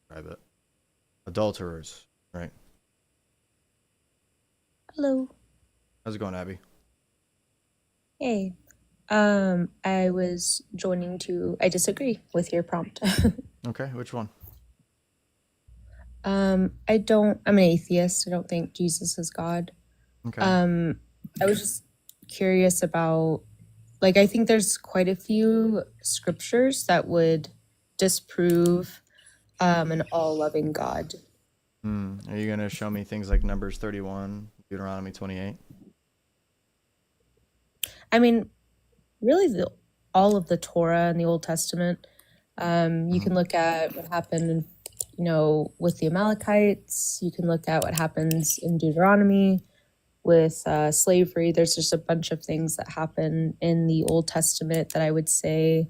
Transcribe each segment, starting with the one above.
describe it. Adulterers, right? Hello. How's it going, Abby? Hey. I was joining to I disagree with your prompt. Okay, which one? I'm an atheist. I don't think Jesus is God. Okay. Um, I was just curious about like I think there's quite a few scriptures that would disprove an all-loving God. Are you gonna show me things like Numbers 31, Deuteronomy 28? I mean, really all of the Torah and the Old Testament. You Mm-hmm. can look at what happened, with the Amalekites. You can look at what happens in Deuteronomy with slavery. There's just a bunch of things that happen in the Old Testament that I would say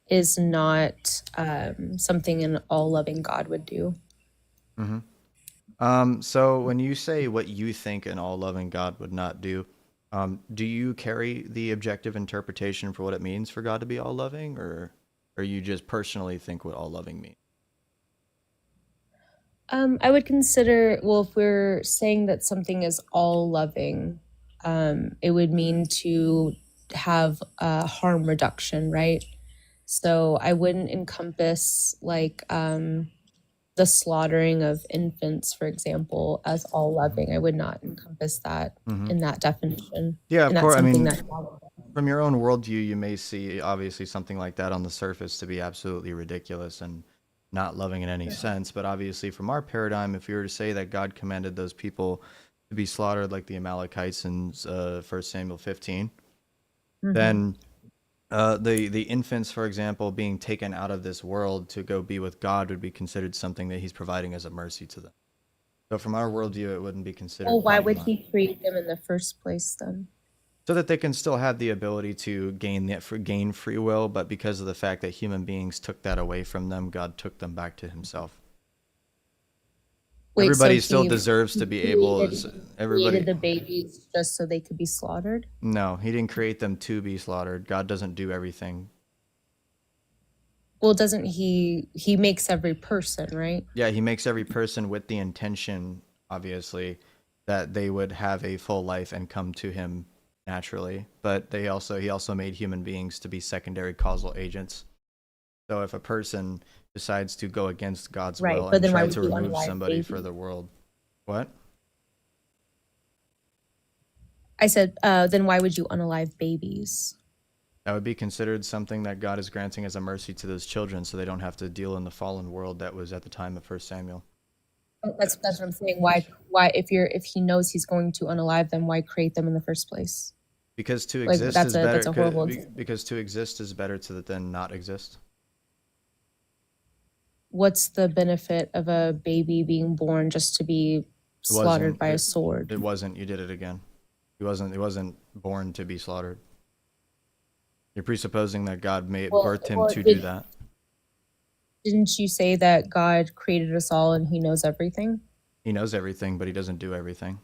is not something an all-loving God would do. Mm-hmm. So when you say what you think an all-loving God would not do, do you carry the objective interpretation for what it means for God to be all-loving, or you just personally think what all-loving means? I would consider, well, if we're saying that something is all-loving, it would mean to have harm reduction, right? So I wouldn't encompass like the slaughtering of infants, for example, as all loving. I would not encompass that Mm-hmm. in that definition. Yeah, of And that's course. I something mean, that from your own worldview, you may see obviously something like that on the surface to be absolutely ridiculous and not loving in any sense. But obviously, from our paradigm, if you were to say that God commanded those people to be slaughtered like the Amalekites in 1 Samuel 15, Mhm. then the infants, for example, being taken out of this world to go be with God would be considered something that He's providing as a mercy to them. So from our worldview, it wouldn't be Well, considered why harming would them. he create them in the first place then? So that they can still have the ability to gain free will, but because of the fact that human beings took that away from them, God took them back to Himself. Wait, so Everybody still he deserves to be able. created Everybody, the babies just so they could be slaughtered? no, He didn't create them to be slaughtered. God doesn't do everything. Well, doesn't he makes every person, right? Yeah, He makes every person with the intention, obviously, that they would have a full life and come to Him naturally. But He also made human beings to be secondary causal agents. So if a person decides to go against God's Right. will But and then why try would to you remove unalive somebody for babies? the world, what? I said, then why would you unalive babies? That would be considered something that God is granting as a mercy to those children so they don't have to deal in the fallen world that was at the time of First Samuel. That's what I'm saying. Why if he knows he's going to unalive them, why create them in the first place? Because to Like exist is that's better a horrible. because to exist is better than not exist. What's the benefit of a baby being born just to be It slaughtered wasn't by a it, sword? it wasn't you did it again. He wasn't born to be slaughtered. You're presupposing that God made Well, birthed him well, to do that. didn't you say that God created us all and He knows everything? He knows everything, but he doesn't do everything.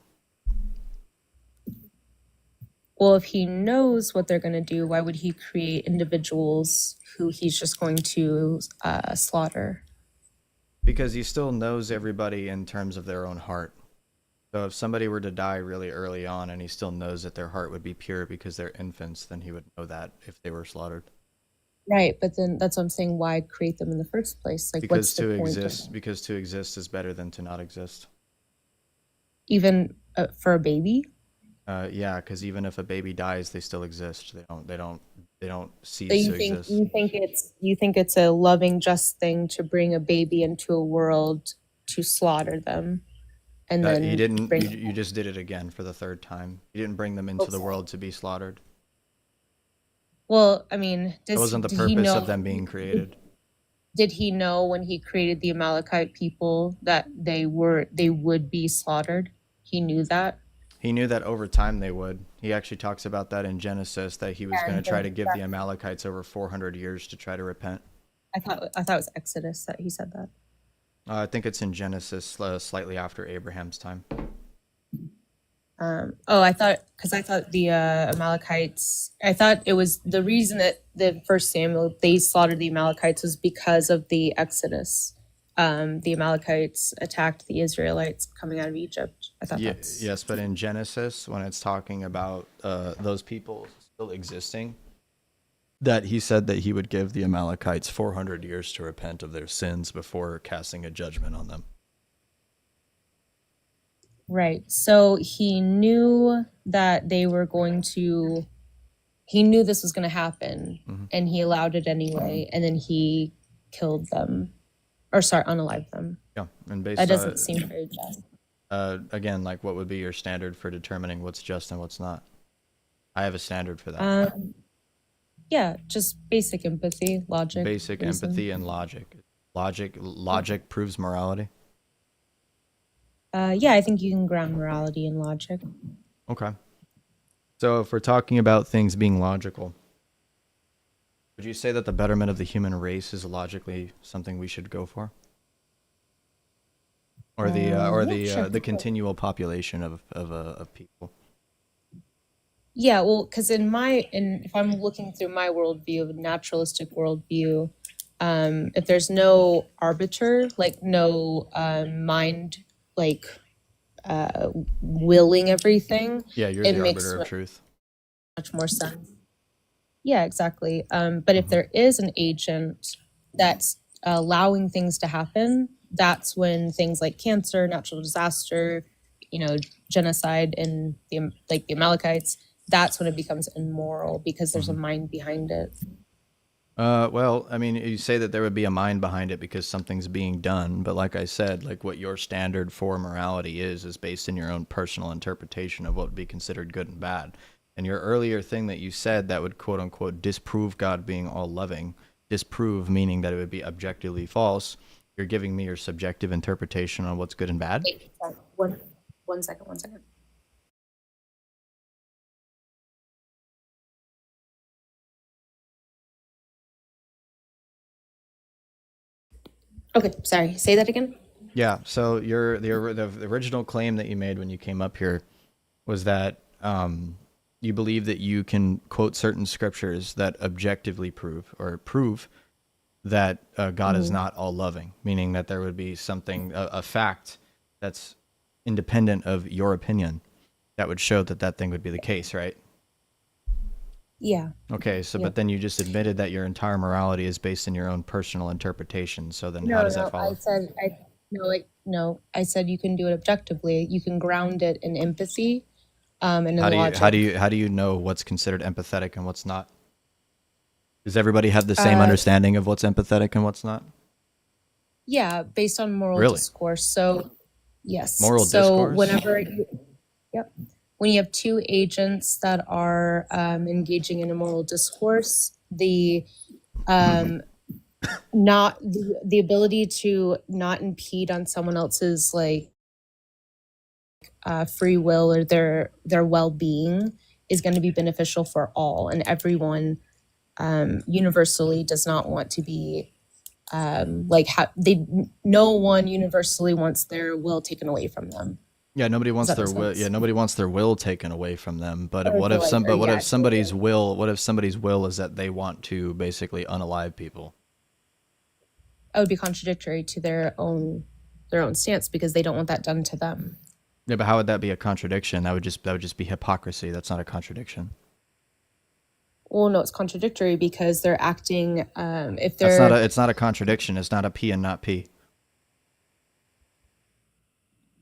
Well, if He knows what they're going to do, why would He create individuals who He's just going to slaughter? Because he still knows everybody in terms of their own heart. So if somebody were to die really early on and he still knows that their heart would be pure because they're infants, then he would know that if they were slaughtered. Right, but then that's what I'm saying. Why create them in the first place? Like, what's the point of Because to exist is better than to not exist. even for a baby? Yeah, because even if a baby dies, they still exist. They don't So cease to exist. you think it's a loving, just thing to bring a baby into a world to slaughter them and He then didn't. bring. You just did it again for the third time. You didn't bring them into the Okay. world to be slaughtered. Well, I mean, That wasn't the did he purpose of know? them being created. Did he know when he created the Amalekite people that they would be slaughtered? He knew that, He knew that over time they would. He actually talks about that in Genesis that he was going to and try to give the Amalekites over 400 years to try to repent. I thought it was Exodus that he said that. I think it's in Genesis, slightly after Abraham's time. I thought because I thought the Amalekites. I thought it was the reason that the first Samuel they slaughtered the Amalekites was because of the Exodus. the Amalekites attacked the Israelites coming out of Egypt. I thought Yeah, that's yes, but in Genesis, when it's talking about those people still existing, that he said that he would give the Amalekites 400 years to repent of their sins before casting a judgment on them. right. So he knew that they were going to, he knew this was going to happen, Mhm. and he allowed it anyway, and then he killed them, or sorry, unalived them. Yeah, and That based doesn't on seem very just. again, like what would be your standard for determining what's just and what's not? I have a standard for that. Yeah, just basic empathy, logic, Basic reason. empathy and logic. Logic proves morality. Yeah, I think you can ground morality in logic. Okay. So if we're talking about things being logical, would you say that the betterment of the human race is logically something we should go for, or Yeah, sure. the continual population of people? Yeah, well, because if I'm looking through my worldview, naturalistic worldview, if there's no arbiter, like no mind, like willing everything, Yeah, you're it the makes arbiter of truth. much more sense. Yeah, exactly. But if Mhm. there is an agent that's allowing things to happen, that's when things like cancer, natural disaster, you know, genocide, and the Amalekites, that's when it becomes immoral because there's a Mhm. mind behind it. Well, I mean, you say that there would be a mind behind it because something's being done, but like I said, like what your standard for morality is based in your own personal interpretation of what would be considered good and bad. And your earlier thing that you said that would quote unquote disprove God being all loving, disprove meaning that it would be objectively false. You're giving me your subjective interpretation on what's good and bad. Wait, sorry, one second. Okay, sorry. Say that again. Yeah. So the original claim that you made when you came up here was that you believe that you can quote certain scriptures that objectively prove that God is Hmm. not all loving, meaning that there would be something, a fact that's independent of your opinion that would show that that thing would be the case, right? Yeah. Okay, so Yeah. but then you just admitted that your entire morality is based in your own personal interpretation. So then how No, does that no. follow? I said you can do it objectively. You can ground it in empathy, and in logic. How do you know what's considered empathetic and what's not? Does everybody have the same Uh, understanding of what's empathetic and what's not? yeah, based on moral Really? discourse. So, yes. Moral So discourse? yep, when you have two agents that are engaging in a moral discourse, the not the ability to not impede on someone else's like free will or their well-being is going to be beneficial for all, and everyone universally does not want to be no one universally wants their will taken away from them. Yeah, nobody Does wants that make their will. Yeah, sense? nobody wants their will taken away from them. But Or what to if like, some? or But what yeah, if somebody's will? What if somebody's will is that they want to basically unalive people? that would be contradictory to their own stance because they don't want that done to them. Yeah, but how would that be a contradiction? That would just be hypocrisy. That's not a contradiction. Well, no, it's contradictory because they're acting if That's not they're a. It's not a contradiction. It's not a P and not P.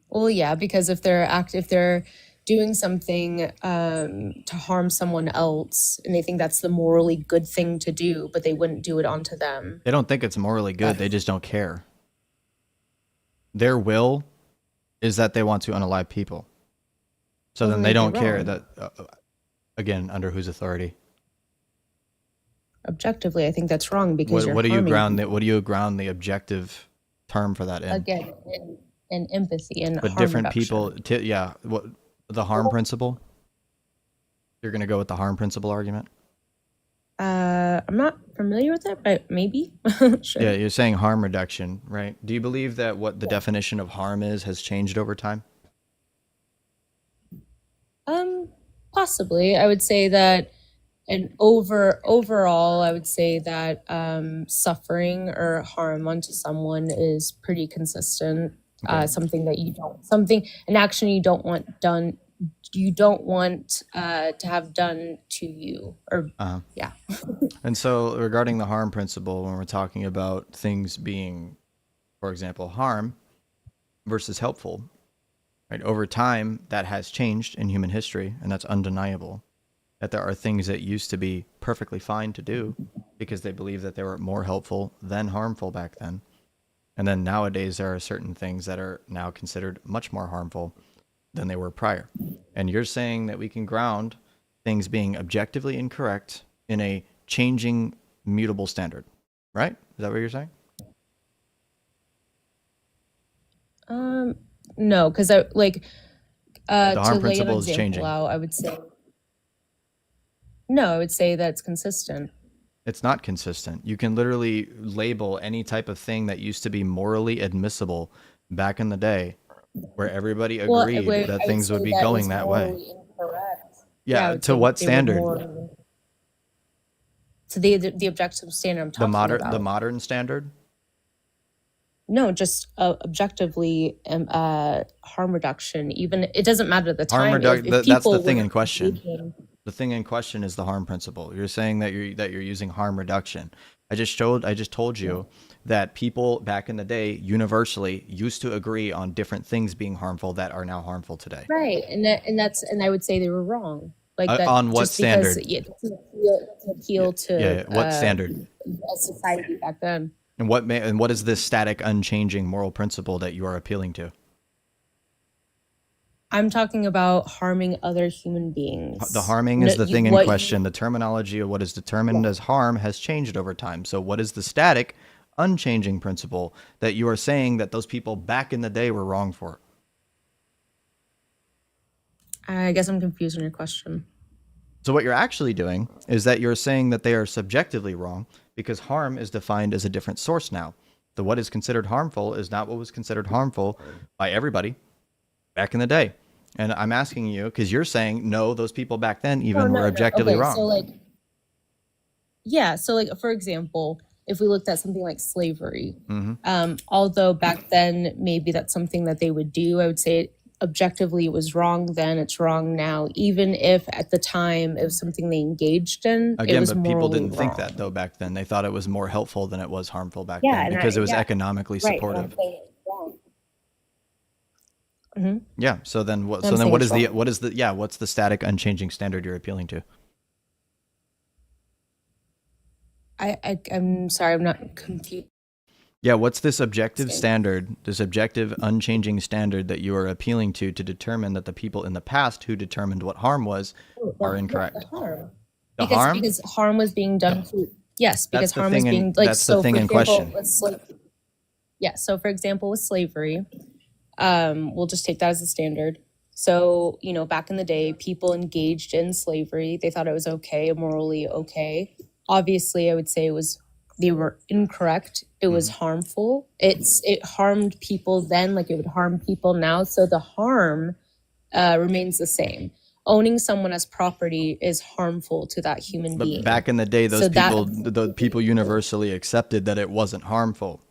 well, yeah, because if they're doing something to harm someone else and they think that's the morally good thing to do, but they wouldn't do it onto them. They don't think it's morally good. They just don't care. Their will is that they want to unalive people. So Well, then then they they'd be don't care wrong. that. Again, under whose authority? Objectively, I think that's wrong because you're What do you harming ground the people. What do you ground the objective term for that in? Again, in empathy and But harm different people, reduction. yeah. What the harm principle? You're gonna go with the harm principle argument? I'm not familiar with it, but maybe. Sure. Yeah, you're saying harm reduction, right? Do you believe that what the Yeah. definition of harm is has changed over time? Um, Possibly. I would say that And overall, I would say that suffering or harm onto someone is pretty consistent. Okay. Something that you don't, something, an action you don't want done, you don't want to have done to you, or Uh-huh. yeah. And so, regarding the harm principle, when we're talking about things being, for example, harm versus helpful, right? Over time, that has changed in human history, and that's undeniable. That there are things that used to be perfectly fine to do because they believed that they were more helpful than harmful back then. And then nowadays, there are certain things that are now considered much more harmful than they were prior. And you're saying that we can ground things being objectively incorrect in a changing, mutable standard, right? Is that what you're saying? No, because I like The to harm lay an principle is example changing. out, I would say no, I would say that it's consistent. It's not consistent. You can literally label any type of thing that used to be morally admissible back in the day where everybody Well, agreed that I would things say would be that going was that way. morally incorrect. Yeah, I Yeah, would to say what they were standard? more to the objective standard I'm talking The about. modern standard? No, just objectively harm reduction. Even it doesn't matter at the Harm time if that's the people thing were in question. engaging. The thing in question is the harm principle. You're saying that you're using harm reduction. I just told you that people back in the day universally used to agree on different things being harmful that are now harmful today. Right, and I would say they were wrong. Like that, On what just because standard? it doesn't Yeah, appeal yeah, to yeah. What standard? a society back then. And what is this static, unchanging moral principle that you are appealing to? I'm talking about harming other human The beings. harming No, is the you, thing in what you, question. The terminology of what is determined as harm has changed over time. So, what is the static, unchanging principle that you are saying that those people back in the day were wrong for? I guess I'm confused on your question. So, what you're actually doing is that you're saying that they are subjectively wrong because harm is defined as a different source now. The what is considered harmful is not what was considered harmful by everybody back in the day. And I'm asking you because you're saying, no, those people back then No, even were no, no. objectively Okay, so wrong. like, yeah, so like for example, if we looked at something like slavery, Hmm. although back then maybe that's something that they would do, I would say objectively it was wrong then, it's wrong now. Even if at the time it was something they engaged in, it Again, was but people morally didn't think that wrong. though back then. They thought it was more helpful than it was harmful back Yeah, then because it was yeah, economically right. And I'm supportive. saying it's wrong. hmm Yeah. So then what? So I'm then saying what it's is the wrong. what is the yeah? What's the static, unchanging standard you're appealing to? I'm sorry, I'm not confused. Yeah. What's this objective standard, this objective, unchanging standard that you are appealing to determine that the people in the past who determined what harm was are The incorrect? harm. The harm? Because harm was being done to, yes, That's because the harm is thing in being like, that's the so thing for in example, question. yeah, so for example with slavery, we'll just take that as a standard. So, back in the day, people engaged in slavery. They thought it was okay, morally okay. Obviously, I would say they were incorrect. It was harmful. It harmed people then like it would harm people now. So the harm remains the same. Owning someone as property is harmful to that human But being. back in the day, So that the people universally accepted that it wasn't harmful,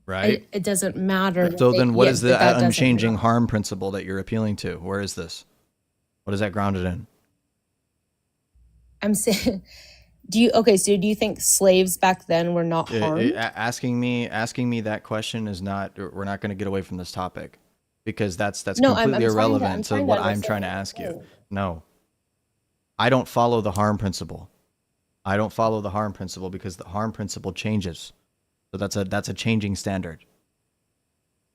right? it doesn't matter. So then what Yeah, is but that the doesn't unchanging matter. harm principle that you're appealing to? Where is this? What is that grounded in? I'm saying, so do you think slaves back then were not harmed? Asking me that question is not. We're not going to get away from this topic because that's No, completely I'm irrelevant to trying to what I'm trying understand to what ask you're you. saying. No, I don't follow the harm principle. I don't follow the harm principle because the harm principle changes. So that's a changing standard.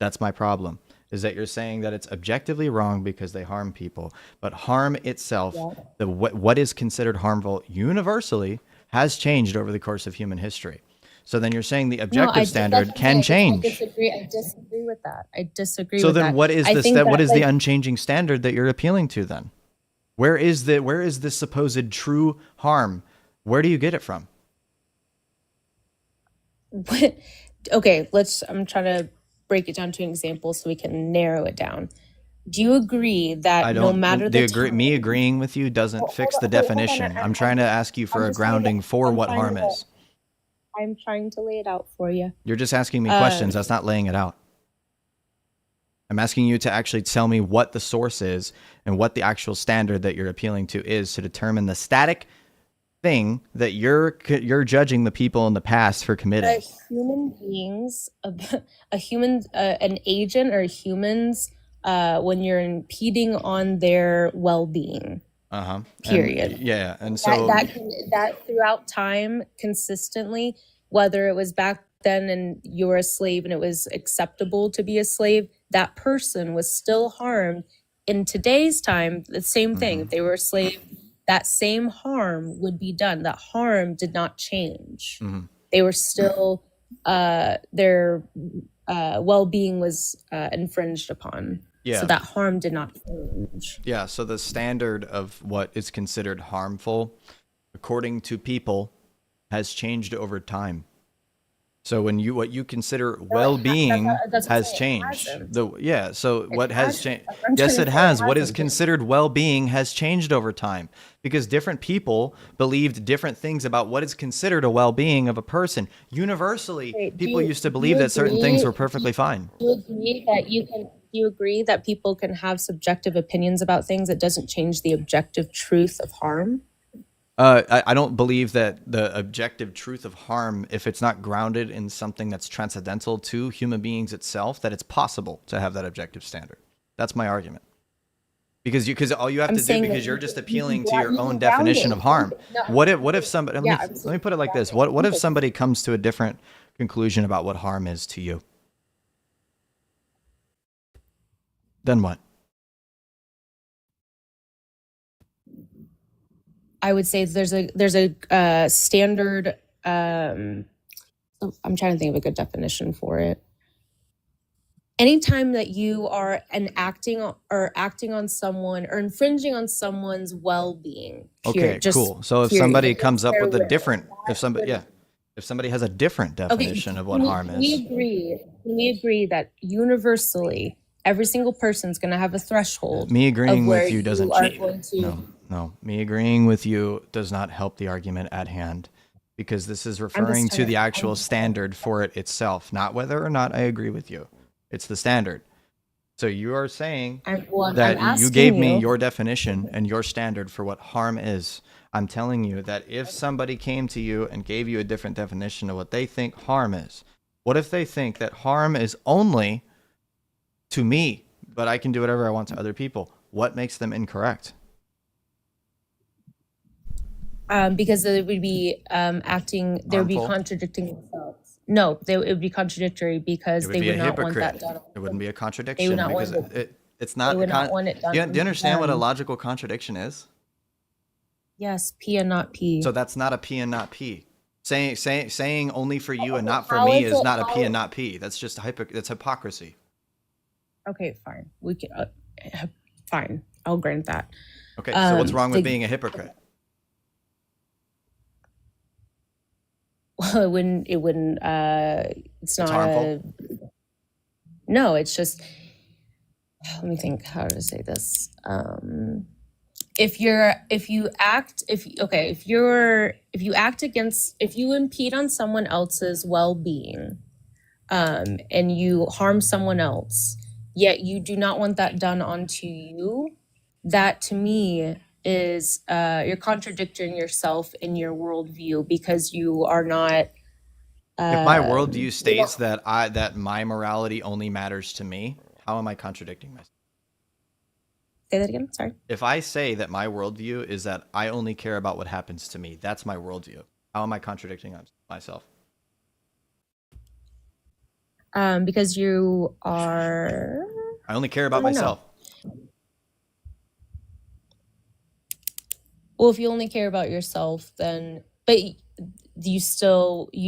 That's my problem. Is that you're saying that it's objectively wrong because they harm people, but harm itself, Yeah. the what is considered harmful universally has changed over the course of human history. So then you're saying the No, objective that's standard what I'm saying. can change. I disagree with that. I disagree So with then that. what is I think what that is the like unchanging standard that you're appealing to then? Where is this supposed true harm? Where do you get it from? okay, I'm trying to break it down to an example so we can narrow it down. Do you agree that I no don't. matter The the agree, me time, agreeing with you doesn't fix the hold on, definition. I'm trying to ask you for I'm a just trying to, grounding for I'm what trying harm to, is. I'm trying to lay it out for you. You're just asking me questions. Um, That's not laying it out. I'm asking you to actually tell me what the source is and what the actual standard that you're appealing to is to determine the static thing that you're judging the people in the past for committing. human beings, a human, an agent or humans, when you're impeding on their well-being. And Period. yeah, and That so that throughout time, consistently, whether it was back then and you were a slave and it was acceptable to be a slave, that person was still harmed. In today's time, the same thing. If they were a slave, that same harm would be done. That harm did not change. They were still, their well-being was infringed upon. yeah, So that harm did not change. yeah. So the standard of what is considered harmful, according to people, has changed over time. So when what you consider well-being That's what I'm has saying. It changed. hasn't. So what has hasn't. changed? I'm Yes, trying it to say has. What is hasn't. considered well-being has changed over time because different people believed different things about what is considered a well-being of a person. Universally, Wait, people used to do you believe that certain things agree? were perfectly fine. Do you agree that do you agree that people can have subjective opinions about things? It doesn't change the objective truth of harm. I don't believe that the objective truth of harm, if it's not grounded in something that's transcendental to human beings itself, that it's possible to have that objective standard. That's my argument. Because all you have I'm to do, saying because that you're just you appealing to your you own can ground definition it. of harm. No, What if somebody, yeah, let me put it like this. What if somebody comes to a different conclusion about what harm is to you? Then what? I would say there's a standard. I'm trying to think of a good definition for it. Anytime that you are acting on someone or infringing on someone's well-being, Okay, just cool. So if period, somebody comes against up their with a will, different, if somebody, would- yeah, if somebody has a different okay, definition of what harm can we is, agree? Can we agree that universally, every single person's going to have a threshold me of agreeing where with you you doesn't are change. going to? No. Me agreeing with you does not help the argument at hand because this is I'm referring just to the trying actual standard for it itself, not whether or not I agree with you. It's the standard. So you are saying I'm that you asking gave me you. your definition and your standard for what harm is. I'm telling you that if somebody came to you and gave you a different definition of what they think harm is, what if they think that harm is only to me, but I can do whatever I want to other people? What makes them incorrect? Because they would be they would be Harmful? contradicting themselves. No, it would be contradictory because It would they be would a not want that hypocrite. done. It wouldn't be a They would contradiction not because want it. it's They not a would not want it done. do you understand what a on them. logical contradiction is? Yes, P and not P. So that's not a P and not P. Saying only for you and not for How me is is it? not a P and not P. That's just that's hypocrisy. Okay, fine. We can. Fine. I'll grant that. Okay, so what's wrong with the- being a hypocrite? Well, it wouldn't. It wouldn't. It's not harmful? No, it's just. Let me think how to say this. If you impede on someone else's well-being, and you harm someone else, yet you do not want that done onto you, that to me is you're contradicting yourself in your worldview because you are not. If my worldview states that my morality only matters to me, how am I contradicting myself? Say that again. Sorry. If I say that my worldview is that I only care about what happens to me, that's my worldview. How am I contradicting myself? Because you are. I only care about myself. Well, if you only care about yourself, then but you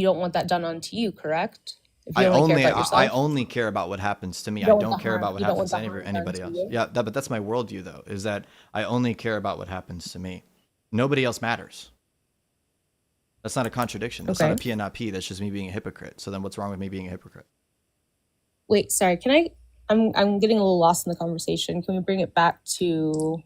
don't want that done onto you, correct? If you only care about yourself. I only care about what happens to me. I don't care about what happens to anybody else. Yeah, but that's my worldview, though, is that I only care about what happens to me. Nobody else matters. That's not a contradiction. That's not a P and not P. That's just me being a hypocrite. So then what's wrong with me being a hypocrite? Wait, sorry. Can I I'm getting a little lost in the conversation. Can we bring it back to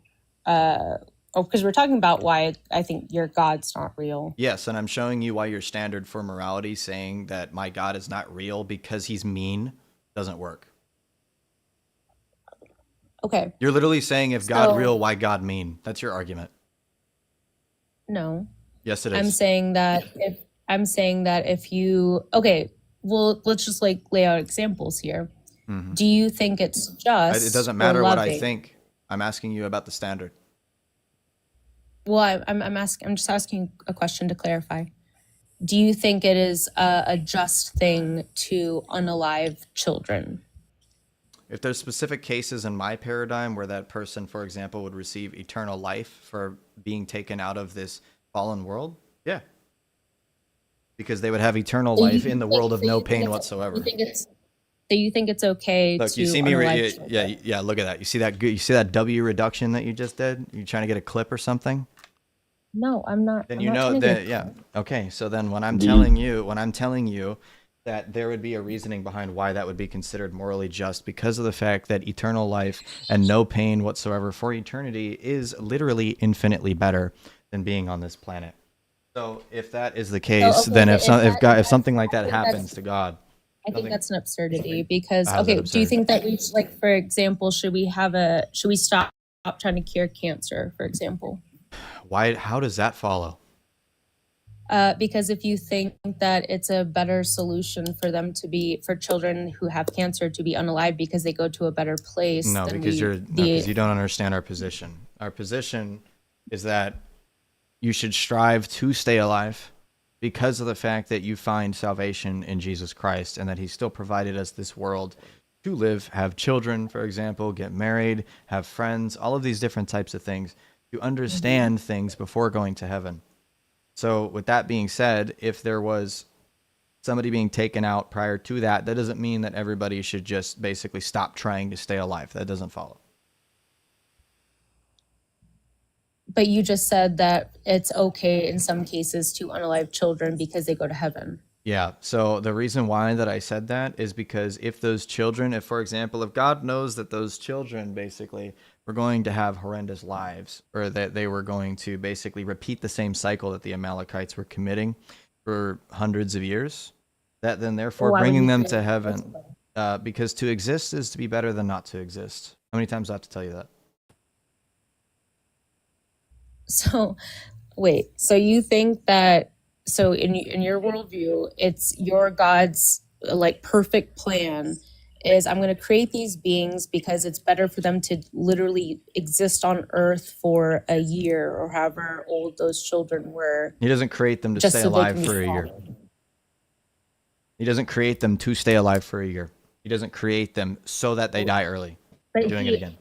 because we're talking about why I think your God's not real. Yes, and I'm showing you why your standard for morality saying that my God is not real because he's mean doesn't work. Okay. You're literally saying if God real, why God mean? That's your argument. No. Yes, it is. I'm saying that if you well, let's just like lay out examples here. Mm-hmm. Do you think it's just? It doesn't matter what I think. I'm asking you about the standard. Well, I'm just asking a question to clarify. Do you think it is a just thing to unalive children? If there's specific cases in my paradigm where that person, for example, would receive eternal life for being taken out of this fallen world, yeah. Because they would have eternal life in the world of no pain whatsoever. So you think it's okay look, to you see me unalive yeah, look at that. You see that W reduction that you just did? You trying to get a clip or something? No, I'm not. Then you know that yeah. Okay, so then when I'm telling you that there would be a reasoning behind why that would be considered morally just because of the fact that eternal life and no pain whatsoever for eternity is literally infinitely better than being on this planet. So if that is the case, then if something like that happens to God, I think that's an absurdity because do you think that we for example, should we stop trying to cure cancer, for example? Why? How does that follow? Because if you think that it's a better solution for children who have cancer to be unalive because they go to a better place. No, because you don't understand our position. Our position is that you should strive to stay alive because of the fact that you find salvation in Jesus Christ and that he still provided us this world to live, have children, for example, get married, have friends, all of these different types of things, to understand things before going to heaven. So with that being said, if there was somebody being taken out prior to that, that doesn't mean that everybody should just basically stop trying to stay alive. That doesn't follow. But you just said that it's okay in some cases to unalive children because they go to heaven. Yeah. So the reason why that I said that is because if those children, if for example, if God knows that those children basically were going to have horrendous lives, or that they were going to basically repeat the same cycle that the Amalekites were committing for hundreds of years, that then therefore bringing them to heaven, because to exist is to be better than not to exist. How many times do I have to tell you that? So, wait. So you think that? So in your worldview, it's your God's perfect plan is I'm going to create these beings because it's better for them to literally exist on Earth for a year or however old those children were. He doesn't create them to stay alive for a year. He doesn't create them to stay alive for a year. He doesn't create them so that they die early. But doing it again.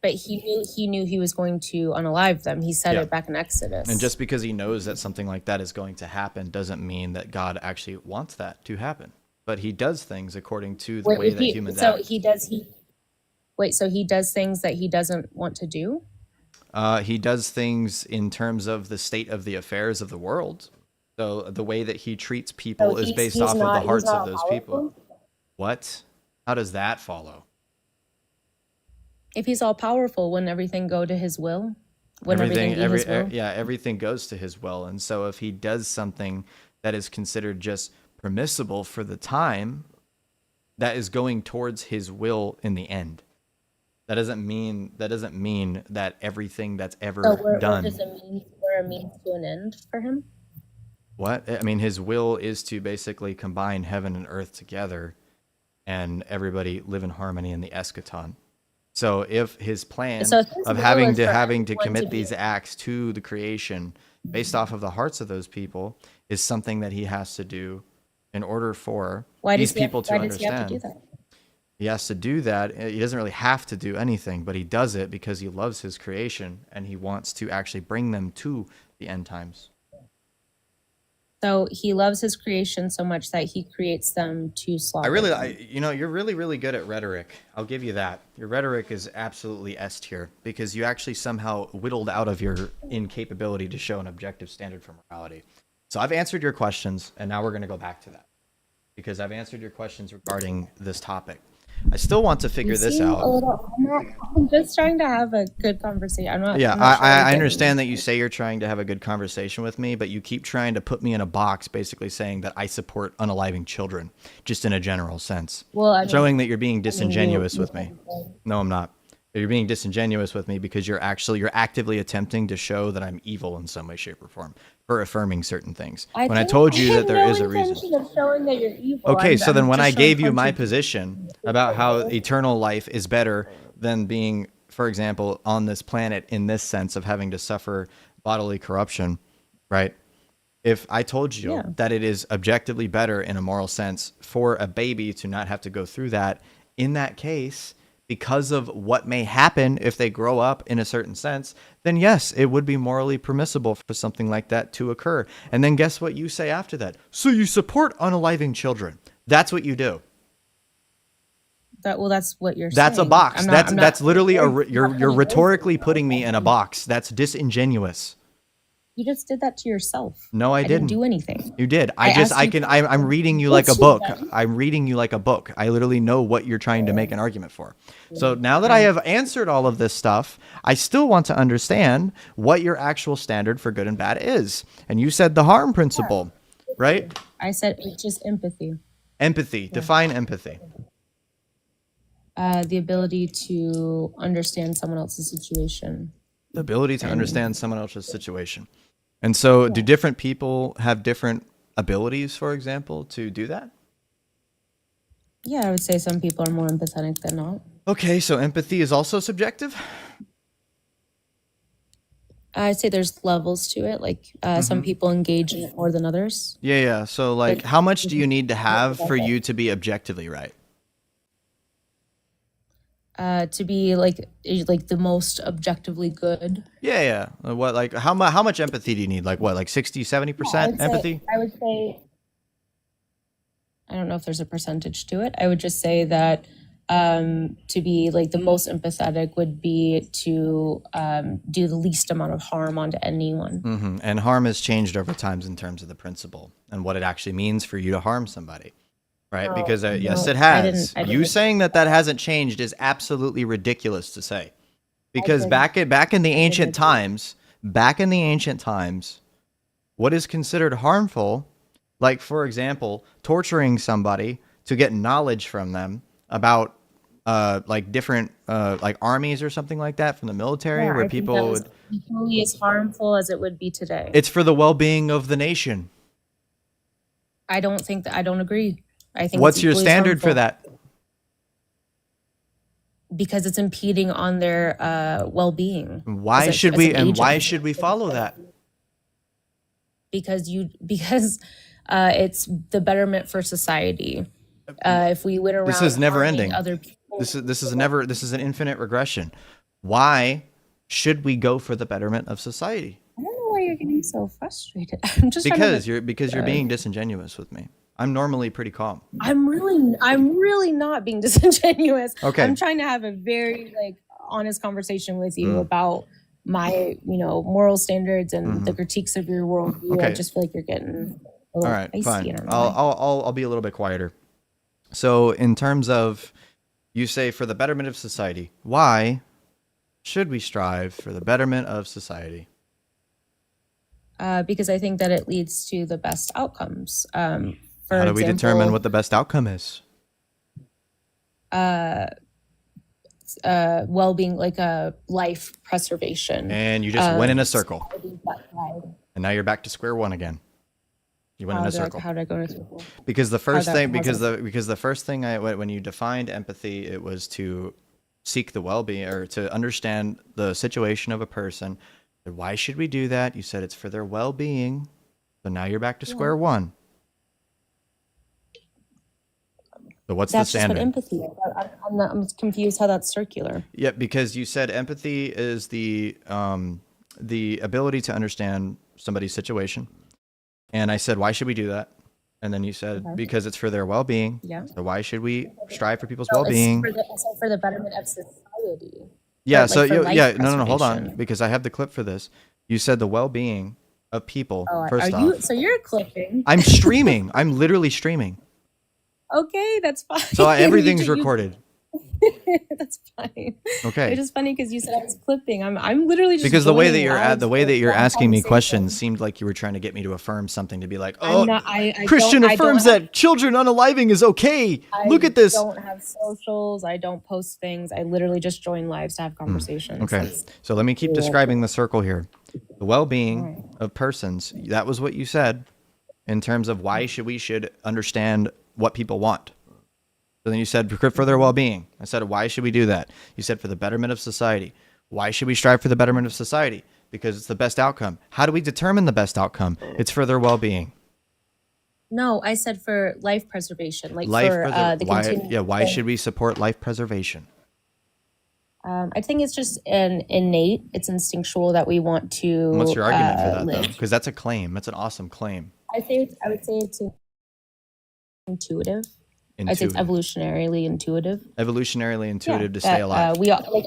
But he knew he was going to unalive them. He said it back in Exodus. And just because he knows that something like that is going to happen doesn't mean that God actually wants that to happen. But he does things according to the way that humans act. So he does things that he doesn't want to do? He does things in terms of the state of the affairs of the world. So the way that he treats people is based off of the hearts of those people. What? How does that follow? If he's all powerful, wouldn't everything go to his will? Everything goes to his will. And so if he does something that is considered just permissible for the time, that is going towards his will in the end. That doesn't mean that everything that's ever done. What does it mean? Or a means to an end for him? What? I mean, his will is to basically combine heaven and earth together and everybody live in harmony in the eschaton. So if his plan of having to commit these acts to the creation based off of the hearts of those people is something that he has to do in order for these people to understand. He has to do that. He doesn't really have to do anything, but he does it because he loves his creation and he wants to actually bring them to the end times. So he loves his creation so much that he creates them to slaughter. You're really, really good at rhetoric. I'll give you that. Your rhetoric is absolutely S tier because you actually somehow whittled out of your incapability to show an objective standard for morality. So I've answered your questions, and now we're going to go back to that because I've answered your questions regarding this topic. I still want to figure You this seem a out. little. I'm just trying to have a good conversation. Yeah, I'm not sure I you're getting understand me. that you say you're trying to have a good conversation with me, but you keep trying to put me in a box, basically saying that I support unaliving children, just in a general sense, Well, showing that you're being you. disingenuous with me. No, I'm not. You're being disingenuous with me because you're actively attempting to show that I'm evil in some way, shape, or form for affirming certain things. When I told I you that have there no is a reason. intention of showing that you're evil. Okay, so then I'm when I just showing gave you my contradiction. position about how eternal life is better than being, for example, on this planet in this sense of having to suffer bodily corruption, right? If I told you Yeah. that it is objectively better in a moral sense for a baby to not have to go through that, in that case, because of what may happen if they grow up in a certain sense, then yes, it would be morally permissible for something like that to occur. And then guess what you say after that? So you support unaliving children. That's what you do. That's what you're That's a saying. box. That's literally you're rhetorically putting me in a box. That's disingenuous. You just did that to yourself. No, I I didn't didn't. do anything. You did. I asked you. I'm reading you like a Yes, you book. did. I'm reading you like a book. I literally know what you're trying to make an argument for. So now that I have answered all of this stuff, I still want to understand what your actual standard for good and bad is. And you said the harm principle, right? I said it's just empathy. Empathy. Define empathy. The ability to understand someone else's situation. The ability to understand someone else's situation. And so do different people have different abilities, for example, to do that? Yeah, I would say some people are more empathetic than not. Okay, so empathy is also subjective? I'd say there's levels to it. Like some people engage in it more than others. Yeah. So like how much do you need to have for you to be objectively right? To be like the most objectively good. Yeah. What like how much empathy do you need? Like what? Like 60, 70% empathy? I would say I don't know if there's a percentage to it. I would just say that to be like the most empathetic would be to do the least amount of harm onto anyone. And harm has changed over times in terms of the principle and what it actually means for you to harm somebody. Right? Because yes, it has. You saying that hasn't changed is absolutely ridiculous to say. Because back in the ancient times, what is considered harmful, like for example, torturing somebody to get knowledge from them about like different like armies or something like that from the military, where people would equally as harmful as it would be today. It's for the well-being of the nation. I don't agree. I think what's your standard for that? Because it's impeding on their well-being. Why should we follow that? Because it's the betterment for society. If we went around, this is never ending. Other people, this is an infinite regression. Why should we go for the betterment of society? I don't know why you're getting so frustrated. I'm just because you're being disingenuous with me. I'm normally pretty calm. I'm really not being disingenuous. Okay. I'm trying to have a very honest conversation with you about my, moral standards and the critiques of your worldview. Okay. I just feel like you're getting a little icy. Fine. I'll be a little bit quieter. So in terms of, you say for the betterment of society, why should we strive for the betterment of society? Because I think that it leads to the best outcomes. How do we determine what the best outcome is? Well-being, like a life preservation. And you just went in a circle. And now you're back to square one again. You went in a circle. How did I go in a circle? Because the first thing, the first thing when you defined empathy, it was to seek the well-being or to understand the situation of a person. Why should we do that? You said it's for their well-being. So now you're back to square one. So what's the standard? That's just what empathy is. I'm confused how that's circular. Yeah, because you said empathy is the ability to understand somebody's situation. And I said, why should we do that? And then you said, because it's for their well-being. Yeah. So why should we strive for people's well-being? It's for the betterment of society. Yeah. So no, hold on, because I have the clip for this. You said the well-being of people. First off, so you're clipping. I'm streaming. I'm literally streaming. Okay, that's fine. So everything's recorded. That's fine. Okay. It's just funny because you said I was clipping. I'm literally just Because the way that joining lives you're for asking me questions conversation. seemed like you were trying to get me to affirm something, to be like, I'm oh, not. Christian I don't affirms have. that children unaliving is okay. I Look at this. don't have socials. I don't post things. I literally just join lives to have conversations. Okay. That's So let me keep cool. describing the circle here. The well-being Right. of persons. That was what you said in terms of why should understand what people want. So then you said for their well-being. I said, why should we do that? You said for the betterment of society. Why should we strive for the betterment of society? Because it's the best outcome. How do we determine the best outcome? It's for their well-being. No, I said for life preservation, like Life for the why continued. why should we support life preservation? I think it's just an innate. It's instinctual that we want to What's your argument for that though? live. Because that's a claim. That's an awesome claim. I would say it's intuitive. I'd say it's Intuitive. evolutionarily intuitive. Evolutionarily intuitive to that, stay alive. we all like.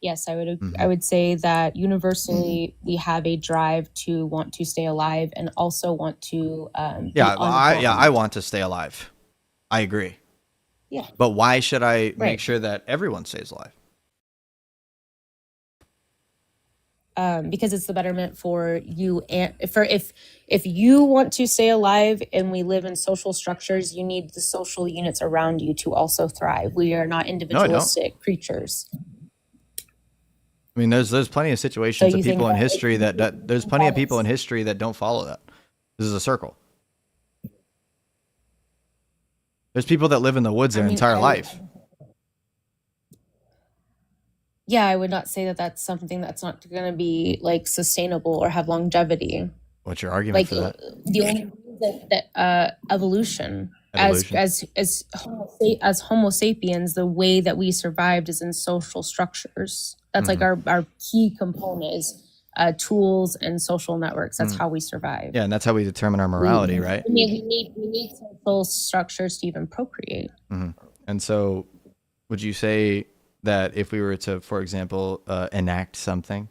Yes, I would say that universally we have a drive to want to stay alive and also want to. I want to stay alive. I agree. Yeah. But why should I make Right. sure that everyone stays alive? Because it's the betterment for you, and for if you want to stay alive and we live in social structures, you need the social units around you to also thrive. We are not individualistic creatures. I mean, there's plenty of situations So of you people in think that history that there's plenty of people in history that don't follow that. This is a circle. There's people that live in the woods their entire life. Yeah, I would not say that that's something that's not going to be like sustainable or have longevity. What's your argument Like for that? the only reason that evolution, Evolution. as Homo sapiens, the way that we survived is in social structures. That's like our key component is tools and social networks. That's how we survive. Yeah, and that's how we determine our morality, right? We need social structures to even procreate. And so, would you say that if we were to, for example, enact something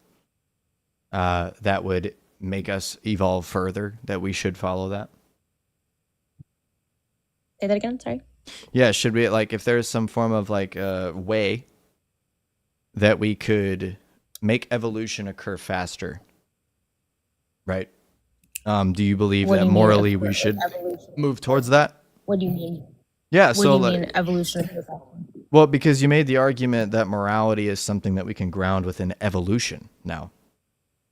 that would make us evolve further, that we should follow that? Say that again. Sorry. Yeah, should we, like, if there's some form of like way that we could make evolution occur faster, right? Do you believe What do that you mean morally we should evolution? move towards that? What do you mean? Yeah, What so do you like, mean evolution? well, because you made the argument that morality is something that we can ground within evolution now.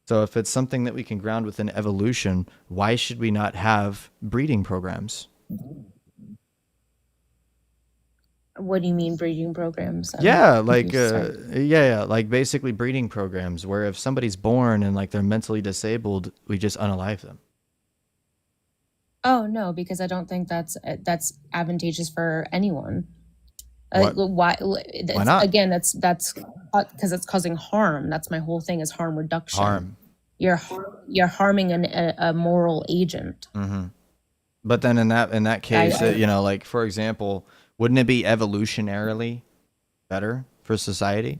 So if it's something that we can ground within evolution, why should we not have breeding programs? What do you mean breeding programs? Yeah, like Sorry. like basically breeding programs where if somebody's born and like they're mentally disabled, we just unalive them. Oh no, because I don't think that's advantageous for anyone. What? Why? Why not? Again, that's because it's causing harm. That's my whole thing is harm reduction. Harm. You're harming a moral agent. But then in that case, you know, like for example, wouldn't it be evolutionarily better for society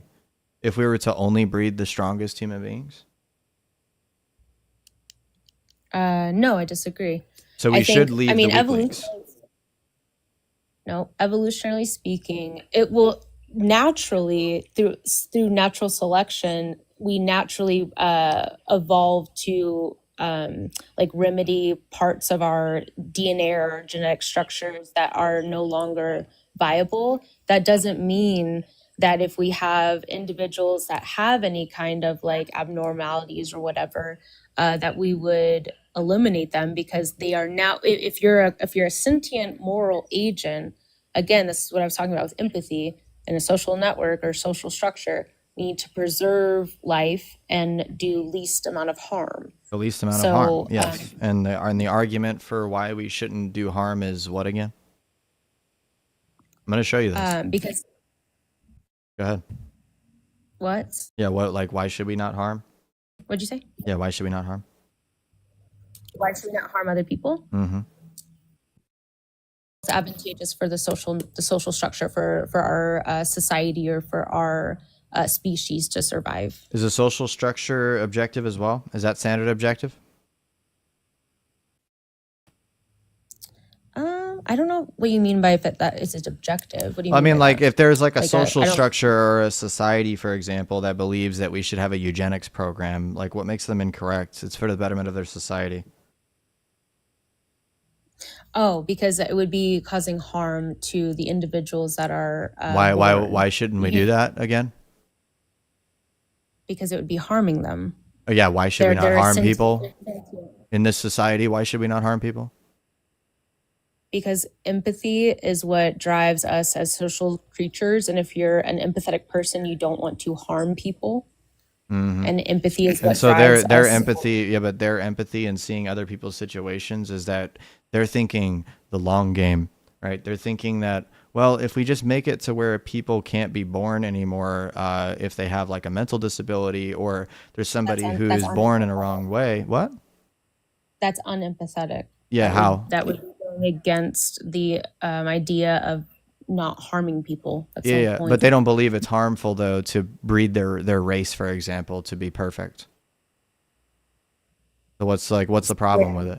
if we were to only breed the strongest human beings? No, I disagree. So we should leave the weaklings. No, evolutionarily speaking, it will naturally through natural selection, we naturally evolve to like remedy parts of our DNA or genetic structures that are no longer viable. That doesn't mean that if we have individuals that have any kind of like abnormalities or whatever, that we would eliminate them because they are now. If you're a sentient moral agent, again, this is what I was talking about with empathy in a social network or social structure. We need to preserve life and do least amount of harm. The least amount of harm, yes. And the argument for why we shouldn't do harm is what again? I'm going to show you this. Because. Go ahead. What? Yeah, what, like, why should we not harm? What'd you say? Yeah, why should we not harm? Why should we not harm other people? It's advantageous for the social structure for our society or for our species to survive. Is the social structure objective as well? Is that standard objective? I don't know what you mean by if that is it objective. What do you I mean mean, by like that? if there's like a Like social I don't. structure or a society, for example, that believes that we should have a eugenics program, like what makes them incorrect? It's for the betterment of their society. Oh, because it would be causing harm to the individuals that are Why, why, born. why shouldn't we do that again? Because it would be harming them. Oh, yeah, why should we not They're harm sentient. people in this society? Why should we not harm people? Because empathy is what drives us as social creatures, and if you're an empathetic person, you don't want to harm people, and empathy is And what so drives their us. empathy, yeah, but their empathy and seeing other people's situations is that they're thinking the long game, right? They're thinking that, well, if we just make it to where people can't be born anymore, if they have like a mental disability or there's somebody That's who's born in a unempathetic. wrong way. What? That's unempathetic. Yeah, how? That would be going against the idea of not harming people. That's Yeah, the whole yeah, but point. they don't believe it's harmful though to breed their race, for example, to be perfect. So what's the problem with it?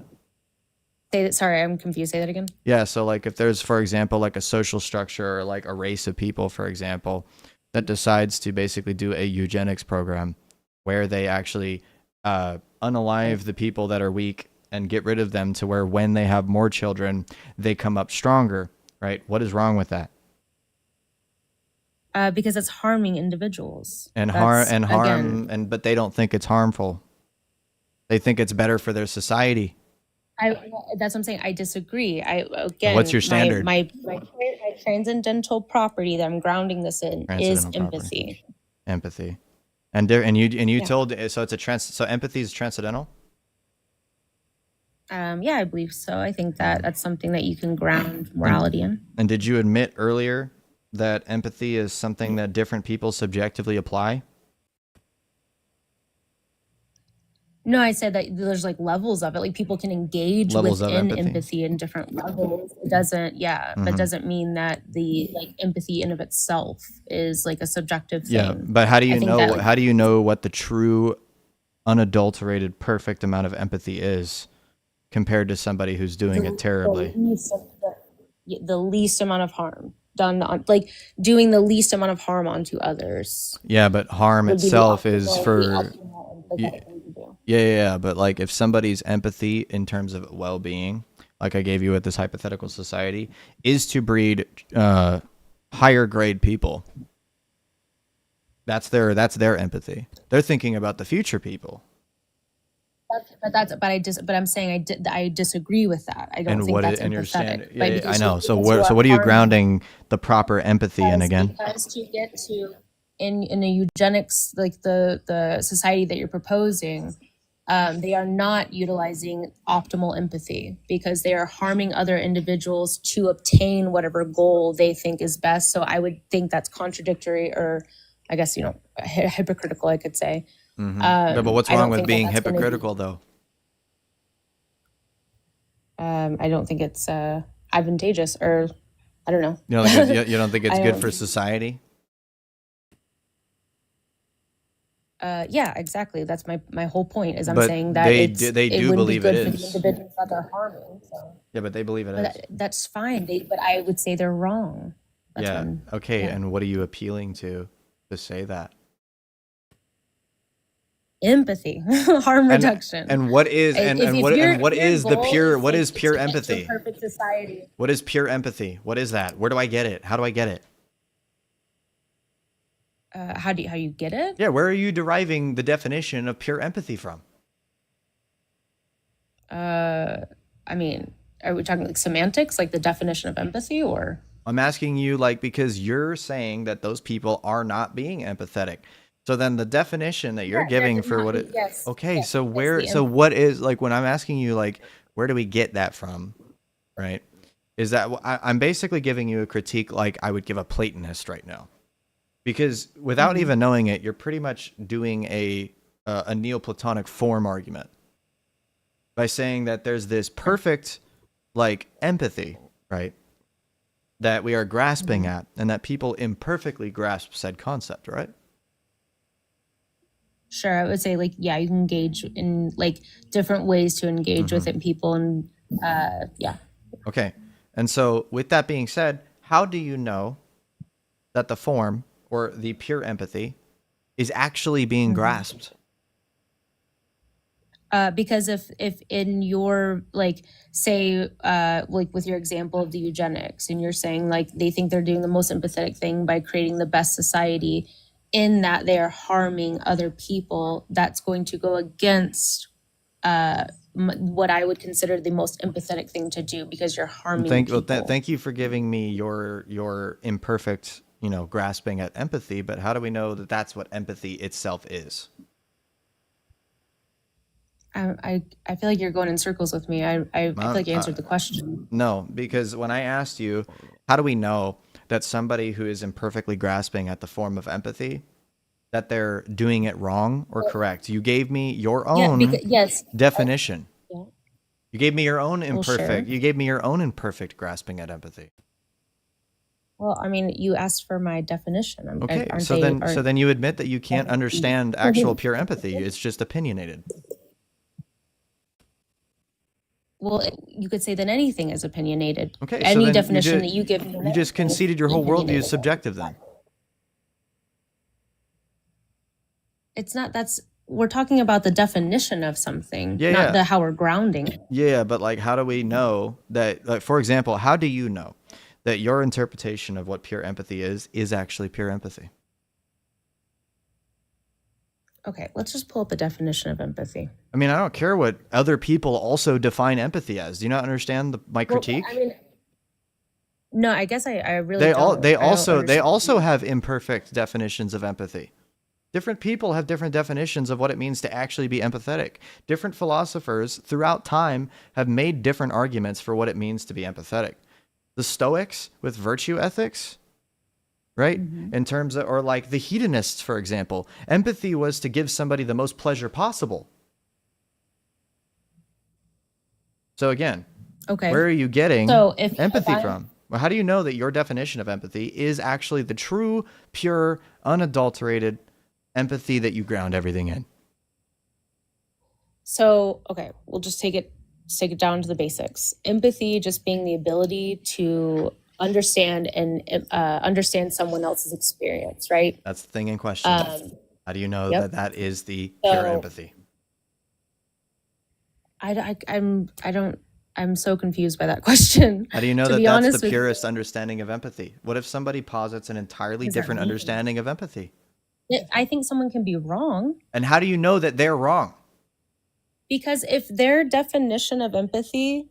Say that. Sorry, I'm confused. Say that again. Yeah, so like if there's, for example, like a social structure or like a race of people, for example, that decides to basically do a eugenics program where they actually unalive the people that are weak and get rid of them to where when they have more children, they come up stronger, right? What is wrong with that? Because it's harming individuals. And harm That's and again. harm and but they don't think it's harmful. They think it's better for their society. I That's what I'm saying. I disagree. I And what's again, your standard? my transcendental property that I'm grounding this in is Transcendental property. empathy. Empathy. And you Yeah. told, so it's a so empathy is transcendental? Yeah, I believe so. I think that that's something that you can ground morality And in. and did you admit earlier that empathy is something that different people subjectively apply? No, I said that there's like levels of it. Like people can engage Levels of within empathy? empathy in different levels. It doesn't, yeah, but doesn't mean that the like empathy in of itself is like a subjective Yeah, thing. but how do I you think know that like how do you know what the true unadulterated perfect amount of empathy is compared to somebody who's doing it terribly? the least amount of harm done on like doing the least amount of harm onto others Yeah, but harm would be itself is the for optimal yeah, empathetic thing to do. yeah, but like if somebody's empathy in terms of well-being, like I gave you with this hypothetical society, is to breed higher grade people. That's their empathy. They're thinking about the future people. But I'm saying I disagree with that. I don't And think what that's it, and you're empathetic. saying, yeah, Right? yeah, I Because know. So you what are are you harming. grounding the proper empathy in again? Because to get to in a eugenics like the society that you're proposing, they are not utilizing optimal empathy because they are harming other individuals to obtain whatever goal they think is best. So I would think that's contradictory, or I guess hypocritical. I could say. Yeah, but what's I wrong don't with think that being that's going to be. hypocritical though? I don't think it's advantageous, or I don't know. You don't think it's I good for don't. society? Yeah, exactly. That's my whole point. Is I'm But saying that they it do wouldn't be believe it good for the is. individuals that they're harming. So, Yeah, but they believe it but is. that's fine. But I would say they're wrong. That's Yeah. when. Okay. Yeah, And what are you appealing to say that? empathy, harm And reduction. and what is and what If your is the goal pure is what is pure to get to a empathy? perfect society, What is pure empathy? What is that? Where do I get it? How do I get it? how you get it? Yeah, where are you deriving the definition of pure empathy from? I mean, are we talking like semantics, like the definition of empathy, or? I'm asking you like because you're saying that those people are not being empathetic. So then the definition that you're Yeah, they're giving for not. what it Yes, okay, yes, so yes. where so what is like when I'm asking you like where do we get that from, right? Is that I'm basically giving you a critique like I would give a Platonist right now. Because without even knowing it, you're pretty much doing a Neoplatonic form argument by saying that there's this perfect like empathy, right? That we are grasping at and that people imperfectly grasp said concept, right? Sure, I would say like yeah, you can engage in like different ways to engage within people, and yeah. Okay. And so, with that being said, how do you know that the form or the pure empathy is actually being grasped? Because if in your like say like with your example of the eugenics, and you're saying like they think they're doing the most empathetic thing by creating the best society, in that they are harming other people, that's going to go against what I would consider the most empathetic thing to do, because you're harming people. Thank you for giving me your imperfect, grasping at empathy. But how do we know that that's what empathy itself is? I feel like you're going in circles with me. I feel like you answered the question. No, because when I asked you, how do we know that somebody who is imperfectly grasping at the form of empathy, that they're doing it wrong or correct? You gave me your own yes. definition. Yeah. You gave me your own imperfect. Sure. You gave me your own imperfect grasping at empathy. Well, I mean, you asked for my definition. Okay, so then you admit that you can't understand actual pure empathy. It's just opinionated. Well, you could say that anything is opinionated. Okay, so any then definition that you give. You just conceded your whole worldview is subjective then. It's not. We're talking about the definition of something, Yeah, not how we're grounding it. Yeah, but like, how do we know that, like, for example, how do you know that your interpretation of what pure empathy is actually pure empathy? Okay, let's just pull up the definition of empathy. I mean, I don't care what other people also define empathy as. Do you not understand my critique? Well, I mean, no, I guess I really they also have imperfect definitions of empathy. Different people have different definitions of what it means to actually be empathetic. Different philosophers throughout time have made different arguments for what it means to be empathetic. The Stoics with virtue ethics, right? Mm-hmm. In terms of, or like the hedonists, for example, empathy was to give somebody the most pleasure possible. So again, where are you getting empathy from? Well, how do you know that your definition of empathy is actually the true, pure, unadulterated empathy that you ground everything in? So, okay, we'll just take it down to the basics. Empathy just being the ability to understand and understand someone else's experience, right? That's the thing in question. How do you know that is the pure empathy? I'm so confused by that question. How do you know that that's the purest understanding of empathy? What if somebody posits an entirely different understanding of empathy? I think someone can be wrong. And how do you know that they're wrong? Because if their definition of empathy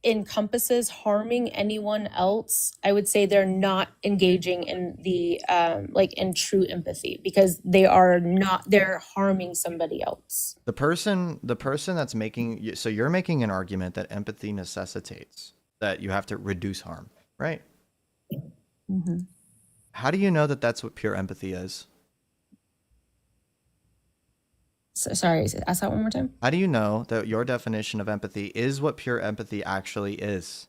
encompasses harming anyone else, I would say they're not engaging in the in true empathy, because they're harming somebody else. The person that's making, so you're making an argument that empathy necessitates that you have to reduce harm, right? Mm-hmm. How do you know that that's what pure empathy is? Sorry, ask that one more time. How do you know that your definition of empathy is what pure empathy actually is?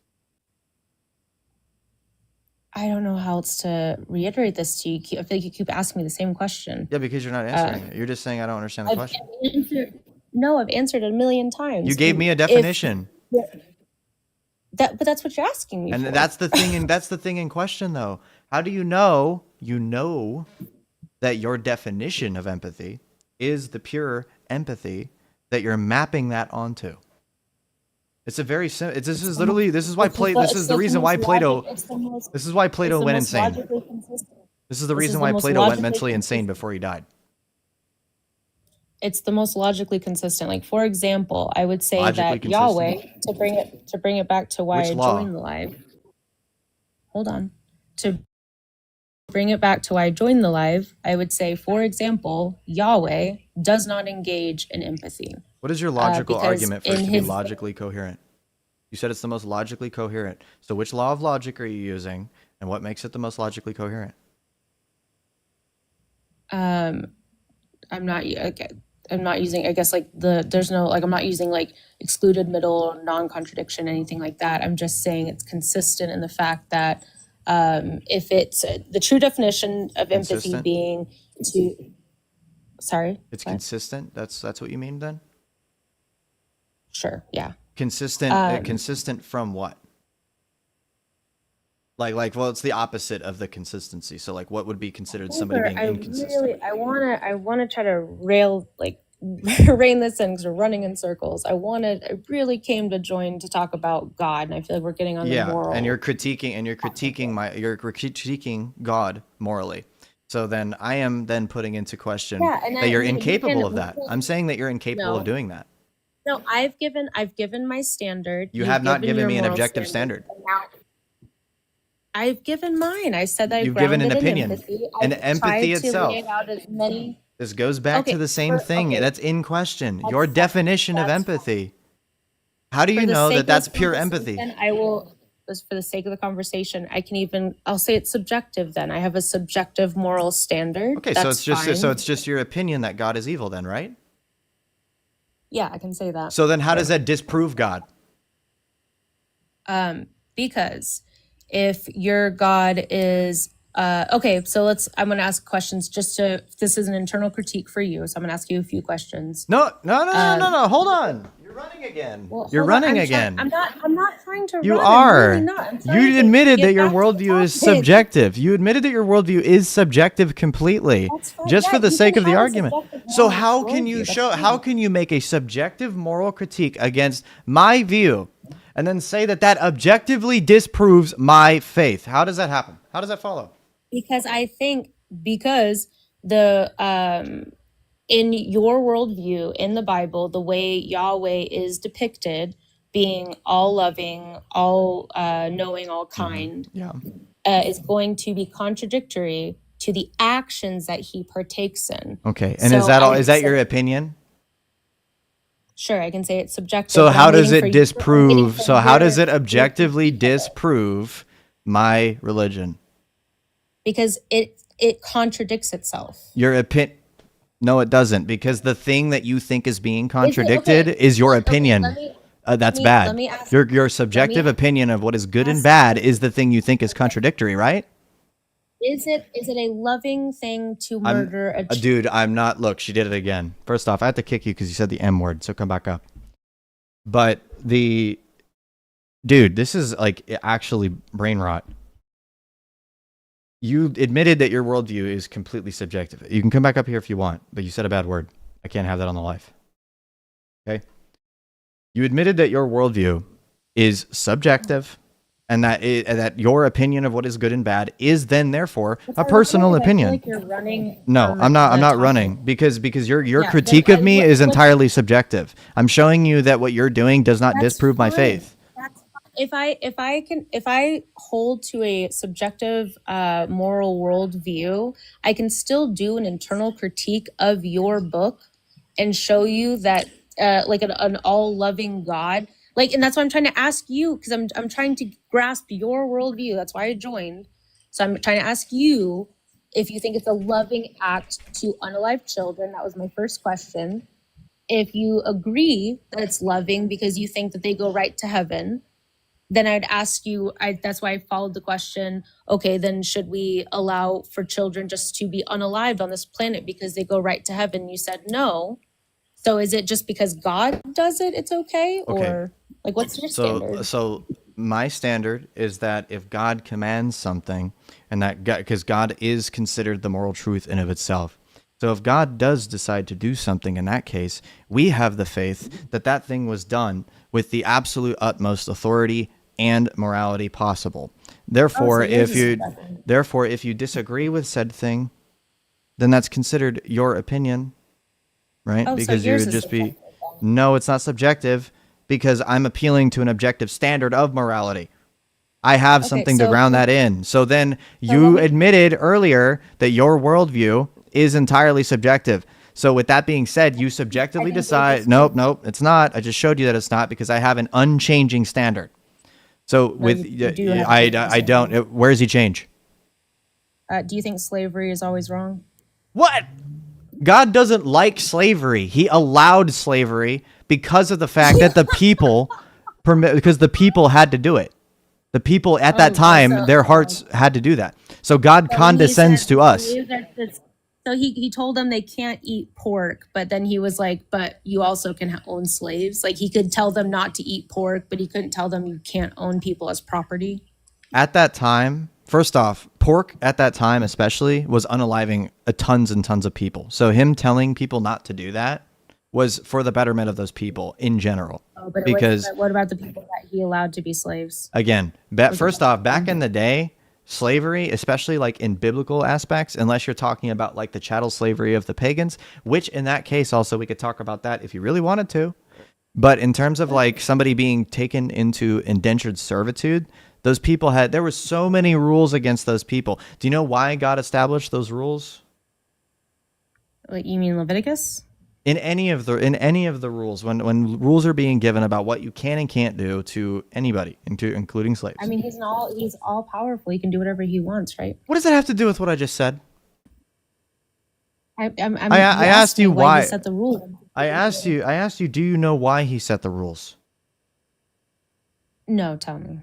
I don't know how else to reiterate this to you. I feel like you keep asking me the same question. Yeah, because you're not answering it. You're just saying, I don't understand the question. I've answered it a million times. You gave me a definition. But that's what you're asking me for. And that's the thing. And that's the thing in question, though. How do you know that your definition of empathy is the pure empathy that you're mapping that onto? It's a very simple. This is why Plato went insane. This is the reason why Plato went mentally insane before he died. It's the most logically consistent. Like, for example, I would say that Yahweh, to bring it back to why I joined the live. Hold on. To bring it back to why I joined the live, I would say, for example, Yahweh does not engage in empathy. What is your logical argument for it to be logically coherent? You said it's the most logically coherent. So which law of logic are you using, and what makes it the most logically coherent? I'm not using, I guess, like I'm not using like excluded middle or non-contradiction, anything like that. I'm just saying it's consistent in the fact that if it's the true definition of empathy being to, sorry? It's consistent? That's what you mean then? Sure, yeah. Consistent from what? Well, it's the opposite of the consistency. So like what would be considered somebody However, being I inconsistent? really I wanna try to rail like rein this in because we're running in circles. I really came to join to talk about God, and I feel like we're getting on the Yeah, and moral. you're critiquing God morally. So then I am then putting into question Yeah, and that I you're incapable of we that. can I'm saying that you're incapable of no. doing that. No, I've given my standard. You You've have not given given your me an moral objective standard. standard. And now I've given mine. I said that I You've given an grounded in opinion. empathy. And I've empathy tried to lay itself. out as many. This goes back to Okay, the same thing. okay, That's in question. Your that's fine. definition of That's fine. empathy. How do For you the know that sake of that's this pure empathy? conversation, I will. Just for the sake of the conversation, I'll say it's subjective. Then I have a subjective moral standard. Okay, That's so fine. it's just your opinion that God is evil then, right? Yeah, I can say that. So then how does Sure. that disprove God? Because if your God is okay, so I'm going to ask questions this is an internal critique for you, so I'm going to ask you a few questions. No. Hold on. You're running again. Well, You're hold on. running again. I'm not trying to You run. I'm really are. not. I'm trying You to admitted that get your back to worldview the is topic. subjective. You admitted that your worldview is subjective completely, That's fine. just for Yeah, the you can sake of the have a argument. subjective So moral how can you worldview. That's show? How fine. can you make a subjective moral critique against my view, and then say that that objectively disproves my faith? How does that happen? How does that follow? Because I think because the in your worldview in the Bible, the way Yahweh is depicted, being all loving, all knowing, all kind, Yeah. is going to be contradictory to the actions that he partakes in. Okay. And is So that all? I Is that your opinion? sure I can say it's subjective, So but how I'm does waiting for it you. I'm waiting disprove? for So how does it your objectively critique of it. disprove my religion? Because it contradicts itself. Your opinion? No, it doesn't, because the thing that you think is being Is it contradicted okay? is your Okay, opinion. That's let bad. me ask Your let me subjective opinion of what is good and ask bad is the thing you think is contradictory, right? is it a loving thing to I'm, murder a child? dude. I'm not. Look, she did it again. First off, I have to kick you because you said the M word. So come back up. But dude, this is like actually brain rot. You admitted that your worldview is completely subjective. You can come back up here if you want, but you said a bad word. I can't have that on the live. Okay? You admitted that your worldview is subjective, and that your opinion of what is good and bad is then therefore If a I run personal it, I feel opinion. like you're running No, from I'm not. I'm the not topic. running because your Yeah, critique of me is entirely subjective. I'm showing you that what you're doing does not that's disprove my fine. faith. That's fine. If I hold to a subjective moral worldview, I can still do an internal critique of your book and show you that like an all loving God. Like, and that's why I'm trying to ask you, because I'm trying to grasp your worldview. That's why I joined. So I'm trying to ask you if you think it's a loving act to unalive children. That was my first question. If you agree that it's loving because you think that they go right to heaven, then I'd ask you, that's why I followed the question, okay, then should we allow for children just to be unalived on this planet because they go right to heaven? You said no. So is it just because God does it, it's okay? Okay. Or like, what's your So standard? so my standard is that if God commands something, and that because God is considered the moral truth in of itself. So if God does decide to do something in that case, we have the faith that that thing was done with the absolute utmost authority and morality possible. Therefore, so yours is subjective. if you disagree with said thing, then that's considered your opinion, right? Oh, so Because you yours would is just be, subjective then. no, it's not subjective because I'm appealing to an objective standard of morality. I have Okay, something to so ground that in. So then so let you me admitted earlier that your worldview is entirely subjective. So with that being said, you I subjectively think it decide, is too. nope, it's not. I just showed you that it's not because I have an unchanging standard. So No, with, you do have a changing I don't, standard. where does he change? Do you think slavery is always wrong? What? God doesn't like slavery. He allowed slavery because of the fact that the people because the people had to do it. The people at that time, their hearts had to do that. So God So when he condescends said, to us. so he told them they can't eat pork, but then he was like, but you also can own slaves. Like he could tell them not to eat pork, but he couldn't tell them you can't own people as property. At that time, first off, pork at that time especially was unaliving tons and tons of people. So him telling people not to do that was for the betterment of those people in general. Oh, but Because what about the people that he allowed to be slaves? again, first off, back in the day, slavery, especially like in biblical aspects, unless you're talking about like the chattel slavery of the pagans, which in that case also we could talk about that if you really wanted to. But in terms of like somebody being taken into indentured servitude, those people there were so many rules against those people. Do you know why God established those rules? Like, you mean Leviticus? In any of the rules, when rules are being given about what you can and can't do to anybody, including slaves. I mean, he's all powerful. He can do whatever he wants, right? What does that have to do with what I just said? I asked you why he set the rule. I asked you, do you know why he set the rules? No, tell me.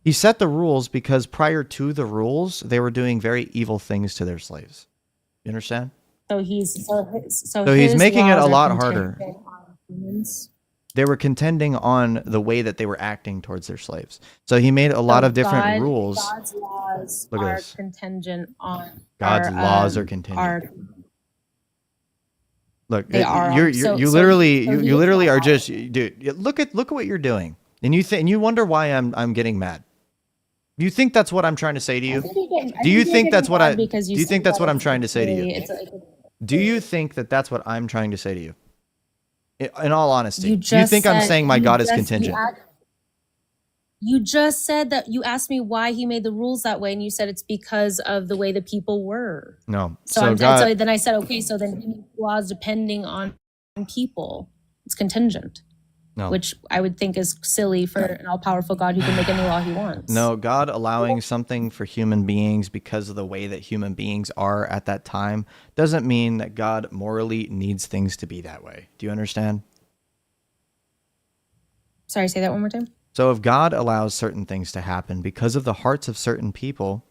He set the rules because prior to the rules, they were doing very evil things to their slaves. You understand? So he's he's making it a lot laws are harder. contingent on humans. They were contending on the way that they were acting towards their slaves. So he made a lot of different rules. God's laws Look at are this. contingent on God's laws are contingent. Look, They are. you literally are just, dude. Look at what you're doing, and you wonder why I'm getting mad. Do you think that's what I'm trying to say to you? Do you think that's what I'm trying to say to you? Do you think that that's what I'm trying to say to you? In all honesty, do you think I'm saying my God is contingent? You just said that you asked me why he made the rules that way, and you said it's because of the way the people were. No. So then I said, okay, so then he makes laws depending on people. It's contingent. No. Which I would think is silly for an all-powerful God who can make any law he wants. No, God allowing something for human beings because of the way that human beings are at that time doesn't mean that God morally needs things to be that way. Do you understand? Sorry, say that one more time. So if God allows certain things to happen because of the hearts of certain people,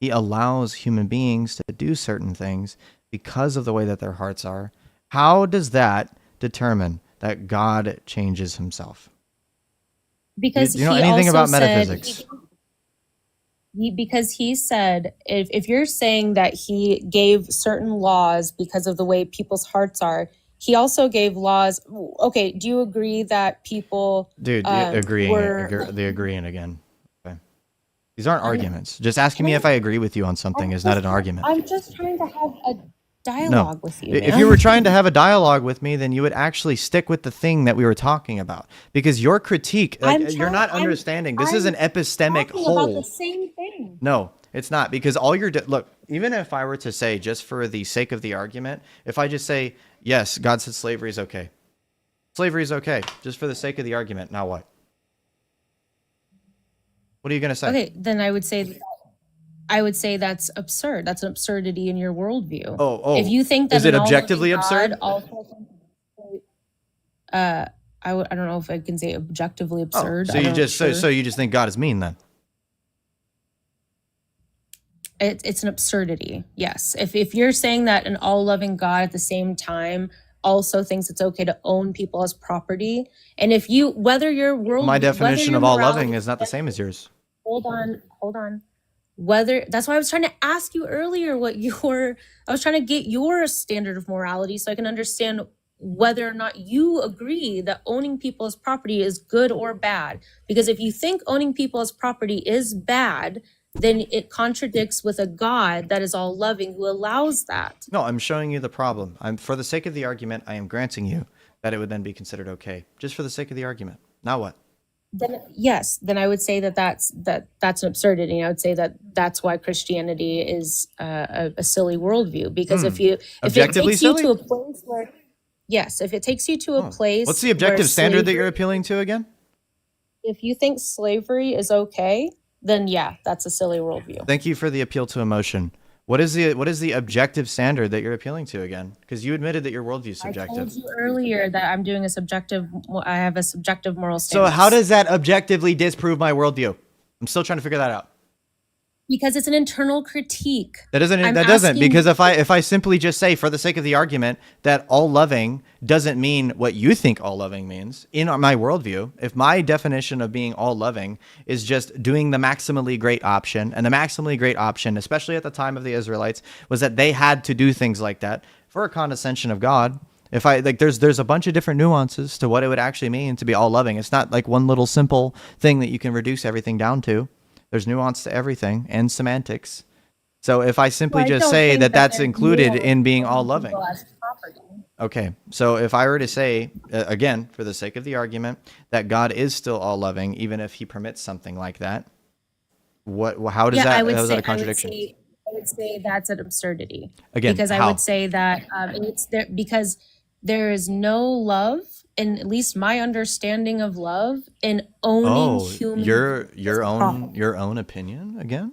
he allows human beings to do certain things because of the way that their hearts are. How does that determine that God changes himself? Because you know anything about metaphysics? Because he said, if you're saying that he gave certain laws because of the way people's hearts are, he also gave laws. Okay, do you agree that people... Dude, the agreeing again. Okay. These aren't arguments. Just asking me if I agree with you on something is not an argument. I'm just trying to have a dialogue with you. If you were trying to have a dialogue with me, then you would actually stick with the thing that we were talking about. Because your critique, you're not understanding. This is an epistemic whole. About the same thing. No, it's not. Because all you're look, even if I were to say, just for the sake of the argument, if I just say, yes, God said slavery is okay. Slavery is okay, just for the sake of the argument. Now what? What are you going to say? Okay, then I would say that's absurd. That's an absurdity in your worldview. Oh. If you think that is it objectively absurd? I don't know if I can say objectively absurd. So you just think God is mean then? It's an absurdity. Yes. If you're saying that an all-loving God at the same time also thinks it's okay to own people as property, and if you whether your world my definition of all loving is not the same as yours. Hold on. That's why I was trying to ask you earlier I was trying to get your standard of morality so I can understand whether or not you agree that owning people as property is good or bad. Because if you think owning people as property is bad, then it contradicts with a God that is all loving who allows that. No, I'm showing you the problem. For the sake of the argument, I am granting you that it would then be considered okay, just for the sake of the argument. Now what? Then I would say that's an absurdity. I would say that's why Christianity is a silly worldview. Because if it takes you to a place where, if it takes you to a place, what's the objective standard that you're appealing to again? If you think slavery is okay, then that's a silly worldview. Thank you for the appeal to emotion. What is the objective standard that you're appealing to again? Because you admitted that your worldview is subjective. I told you earlier that I have a subjective moral standard. So how does that objectively disprove my worldview? I'm still trying to figure that out. Because it's an internal critique. That doesn't. I'm That doesn't. asking. Because if I simply just say, for the sake of the argument, that all loving doesn't mean what you think all loving means in my worldview. If my definition of being all loving is just doing the maximally great option, and the maximally great option, especially at the time of the Israelites, was that they had to do things like that for a condescension of God. If I like, there's a bunch of different nuances to what it would actually mean to be all loving. It's not like one little simple thing that you can reduce everything down to. There's nuance to everything and semantics. So if I simply I just don't say think that that that's there's included nuance in being all owning loving. people as property. Okay. So if I were to say, again, for the sake of the argument, that God is still all loving, even if he permits something like that, how does Yeah, that, I would how is that say a contradiction? I would say that's an absurdity. Again, Because I how? would say that it's there because there is no love, in at least my understanding of love, in owning Oh, human your beings as property. your own opinion again?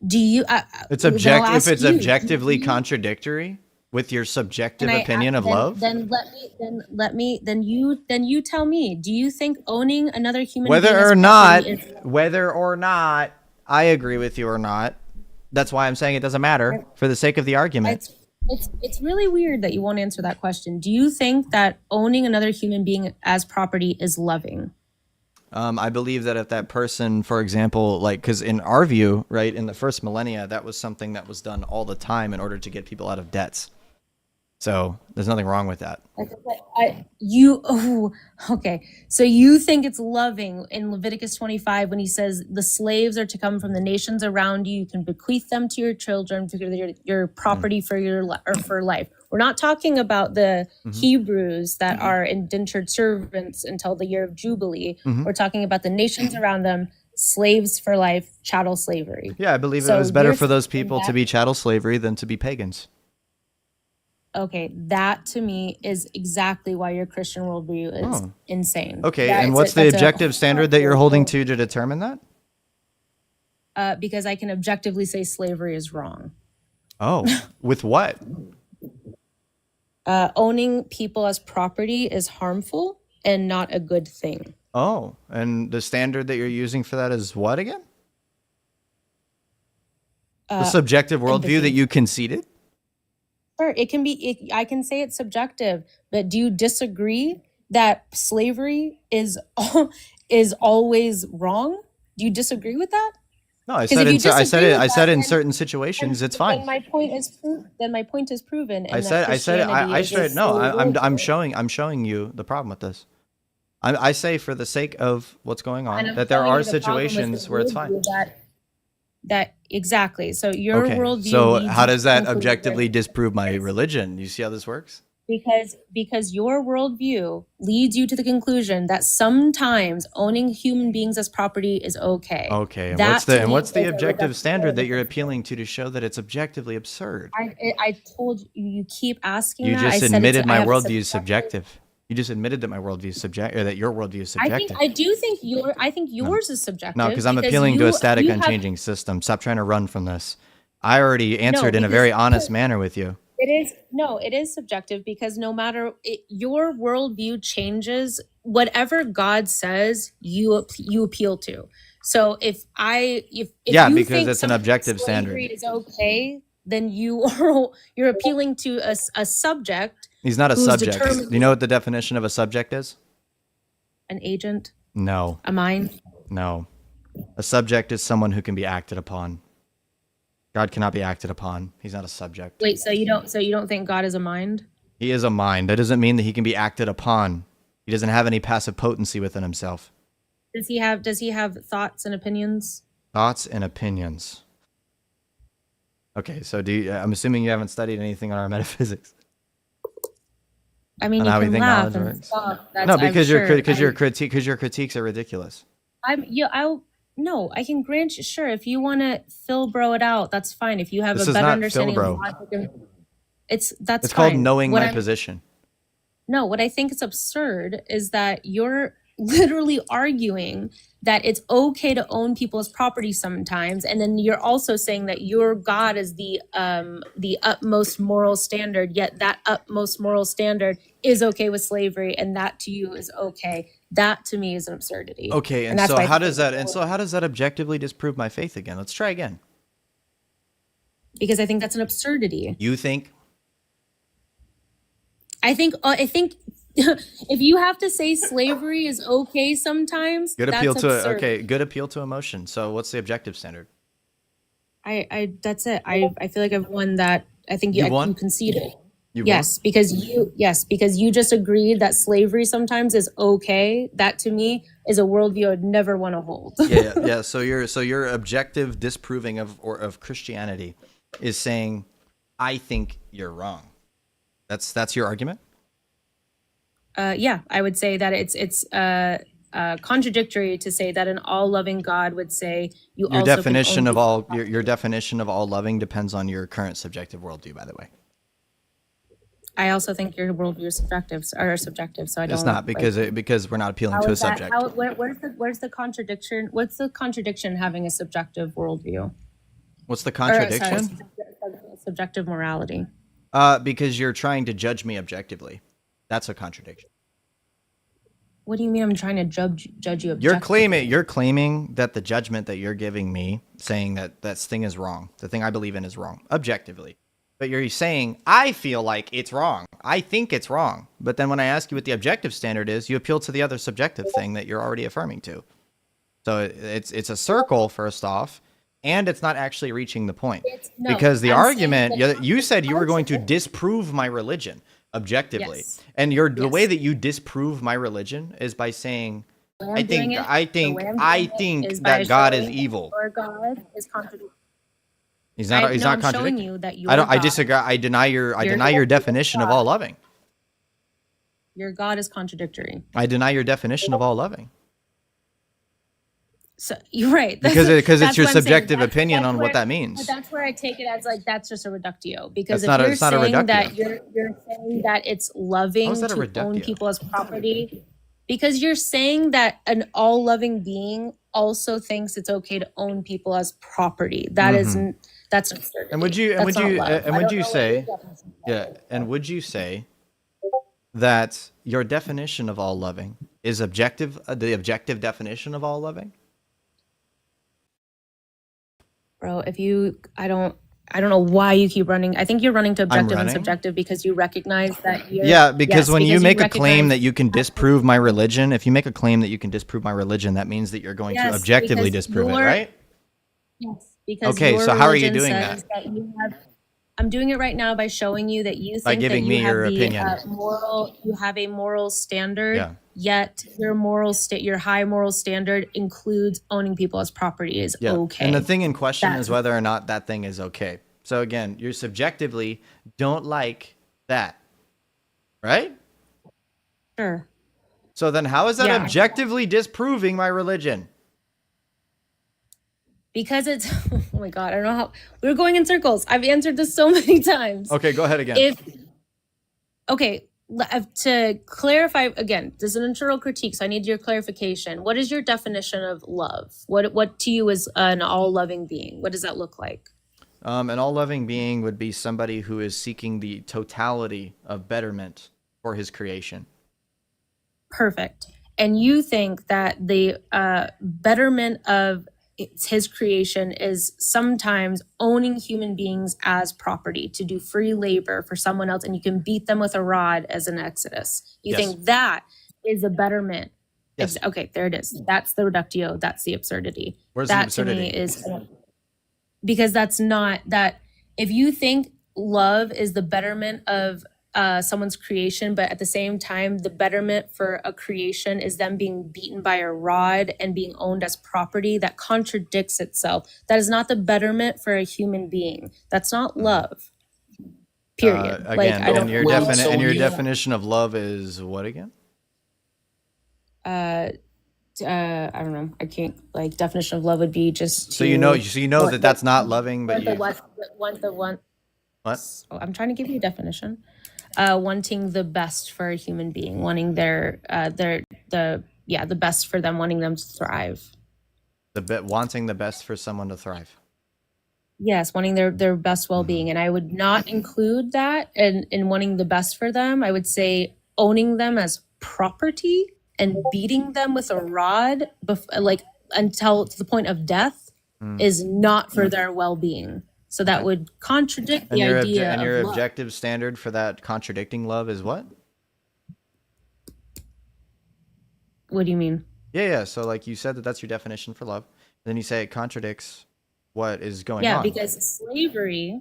Do you? It's Then I'll if ask it's you. objectively contradictory with your subjective Can I opinion of love, then you tell me. Do you think owning another human being whether as or property not, is I agree with you or not, that's why I'm saying it doesn't matter for the sake of the argument. it's really weird that you won't answer that question. Do you think that owning another human being as property is loving? I believe that if that person, for example, like, because in our view, right, in the first millennia, that was something that was done all the time in order to get people out of debts. So there's nothing wrong with that. Okay. So you think it's loving in Leviticus 25 when he says the slaves are to come from the nations around you. You can bequeath them to your children for your property for or for life. We're not talking about the Hebrews that are indentured servants until the year of Jubilee. We're talking about the nations around them, slaves for life, chattel slavery. Yeah, I believe it So was better you're for those saying people to that be chattel slavery than to be pagans. okay, that to me is exactly why your Christian worldview is Oh, insane. okay. That And it's what's the that's a objective standard that you're holding to determine that? because I can objectively say slavery is wrong. Oh, with what? Owning people as property is harmful and not a good thing. Oh, and the standard that you're using for that is what again? The subjective worldview that Empathy. you conceded? Sure, it can be. I can say it's subjective, but do you disagree that slavery is always wrong? Do you disagree with that? No, I Because said if you I said disagree it. with I said that, in certain situations, it's fine. then my point is then my point is proven, I and that said Christianity I is a straight no. free will thing. I'm showing you the problem with this. I say for the sake of what's going And on I'm that there showing are you the problem with the situations where it's fine. worldview that exactly. So your Okay, worldview so leads how you to does the that conclusion objectively disprove my religion? You see how this works? because your worldview leads you to the conclusion that sometimes owning human beings as property is okay. Okay, and That to me what's the is a objective reduction standard that of you're the appealing to show that it's objectively absurd? I told you, you keep asking You that. I just said admitted I my have a worldview is subjective. subjective. You just admitted that my worldview is subjective, or that your worldview is subjective. I think No, yours is no, subjective because I'm because appealing to a static, you have unchanging system. Stop trying to run from this. I already no answered in a because very honest manner with you. it is subjective because no matter your worldview changes, whatever God says, you appeal to. So if Yeah, you because think it's an something objective slavery standard. is okay, then you're appealing to a subject He's not a who's subject. Do you determined know what the definition of a subject is? an agent, No, a mind. no. A subject is someone who can be acted upon. God cannot be acted upon. He's not a subject. Wait, so you don't think God is a mind? He is a mind. That doesn't mean that he can be acted upon. He doesn't have any passive potency within himself. Does he have thoughts and opinions? Thoughts and opinions. Okay, so I'm assuming you haven't studied anything on our metaphysics. I mean, On you how we can think laugh knowledge and works. stuff. No, I'm because sure. your critiques are ridiculous. No, I can grant you. Sure, if you want to Philbro it out, that's fine. If you have This a is better not understanding of Philbro. logic, that's It's called fine. knowing my position. No, what I think is absurd is that you're literally arguing that it's okay to own people's property sometimes, and then you're also saying that your God is the utmost moral standard. Yet that utmost moral standard is okay with slavery, and that to you is okay. That to me is an absurdity. Okay, and that's so why I how think does that objectively disprove my faith again? Let's try again. because I think that's an absurdity. You think? I think if you have to say slavery is okay sometimes, Good that's appeal to absurd. okay, good appeal to emotion. So what's the objective standard? I that's it. I feel like I've won that. I think You you won? conceded. You Yes, because you just agreed that slavery sometimes is okay. That to me is a worldview I'd never want to hold. Yeah. So your objective disproving of Christianity is saying, I think you're wrong. That's your argument? Yeah, I would say that it's contradictory to say that an all-loving God would say you Your also definition can of own all your definition of all loving depends on your current subjective worldview, by the way. I also think your worldview is subjective, so I don't. It's not because we're not appealing How to a is that? subject. Where's the contradiction? What's the contradiction having a subjective worldview? What's the Or, sorry, contradiction? subjective morality. Because you're trying to judge me objectively. That's a contradiction. What do you mean I'm trying to judge you objectively? You're claiming that the judgment that you're giving me, saying that this thing is wrong, the thing I believe in is wrong, objectively. But you're saying, I feel like it's wrong. I think it's wrong. But then when I ask you what the objective standard is, you appeal to the other subjective thing that you're already affirming to. So it's a circle, first off, and it's not actually reaching the point. No, because the I'm argument, saying that- you said you were going to disprove my religion objectively. Yes. And the Yes. way that you disprove my religion is by saying, The way I'm I doing it- think the way I'm I doing it think is by that God is showing evil. Your God is contradictory. He's not I'm showing contradicting. you that your I God, disagree. I deny your God- definition of all loving. your God is contradictory. I deny your definition of all loving. So you're right. Because That's it's your what I'm saying. subjective opinion on where- what that means. But that's where I take it as like that's just a reductio. Because That's if not a you're saying that reductio. you're saying that it's loving How is that a to own reductio? people as property, because you're saying that an all loving being also thinks it's okay to own people as property. That is that's absurd. And would you say and would you say that your definition of all loving is objective, the objective definition of all loving? Bro, I don't know why you keep running. I think you're running to objective and running? subjective because you recognize that you're. Yeah, because when you make a claim recognize- that you can disprove my religion, if you make a claim that you can disprove my religion, that means that you're going to Yes, objectively because disprove it, you're- right? Yes, because Okay, your so how are you religion doing says that you have. I'm doing it right now by showing you that you think By giving that me you have your the opinion. you have a moral standard. Yeah. Yet your your high moral standard includes owning people as property is Yeah. okay. And the thing in question That's- is whether or not that thing is okay. So again, you subjectively don't like that, right? Sure. So then how is that Yeah. objectively disproving my religion? Because it's oh my god, I don't know how we're going in circles. I've answered this so many times. Okay, go ahead again. To clarify again, this is an internal critique, so I need your clarification. What is your definition of love? What to you is an all-loving being? What does that look like? An all-loving being would be somebody who is seeking the totality of betterment for his creation. Perfect. And you think that the betterment of his creation is sometimes owning human beings as property to do free labor for someone else, and you can beat them with a rod as an Exodus. You Yes. think that is a betterment. Yes. Okay, there it is. That's the reductio. That's the absurdity. Where's the that absurdity? to me is because that's not that. If you think love is the betterment of someone's creation, but at the same time, the betterment for a creation is them being beaten by a rod and being owned as property, that contradicts itself. That is not the betterment for a human being. That's not love. Period. Again, I don't. and your definition of love is what again? I don't know. I can't definition of love would be just. So you know that that's not loving, but you. What? Oh, I'm trying to give you a definition. Wanting the best for a human being, wanting the best for them, wanting them to thrive. Wanting the best for someone to thrive. Yes, wanting their best well-being. And I would not include that in wanting the best for them. I would say owning them as property and beating them with a rod, like until to the point of death, is not for their well-being. So that would contradict And the your idea and of your love. objective standard for that contradicting love is what? What do you mean? Yeah. So like you said that's your definition for love. Then you say it contradicts what is going Yeah, on. because slavery,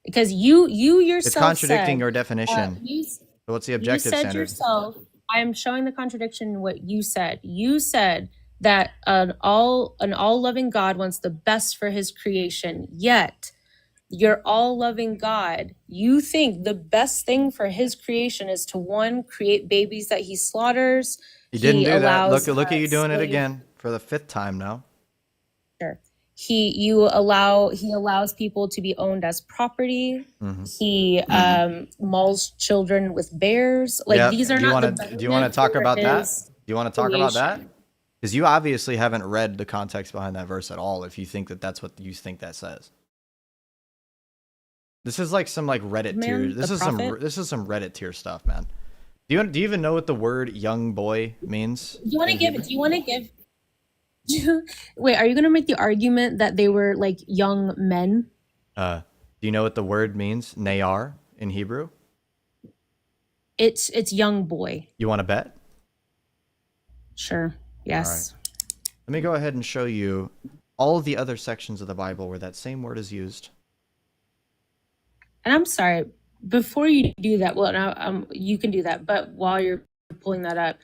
because you It's yourself contradicting said, your definition. So what's the you objective said standard? yourself, I'm showing the contradiction in what you said. You said that an all loving God wants the best for his creation, yet your all loving God, you think the best thing for his creation is to, one, create babies that he slaughters. He didn't do that. Allows Look at you doing it slave- again for the 5th time now. Sure. He allows people to be owned as property. He mauls children with bears. Like, Yeah. these are Do you not want the to talk for about that? his Do you want to talk about that? creation. Because you obviously haven't read the context behind that verse at all. If you think that that's what you think that says, this is like some like Reddit tier. Man, This the is some Reddit tier stuff, man. Do you even know what the word "young boy" means? Do you want to give? Wait, are you going to make the argument that they were like young men? Do you know what the word means? Nayar in Hebrew. It's young boy. You want to bet? Sure. Yes. All right. Let me go ahead and show you all of the other sections of the Bible where that same word is used. And I'm sorry, before you do that, well, now you can do that. But while you're pulling that up,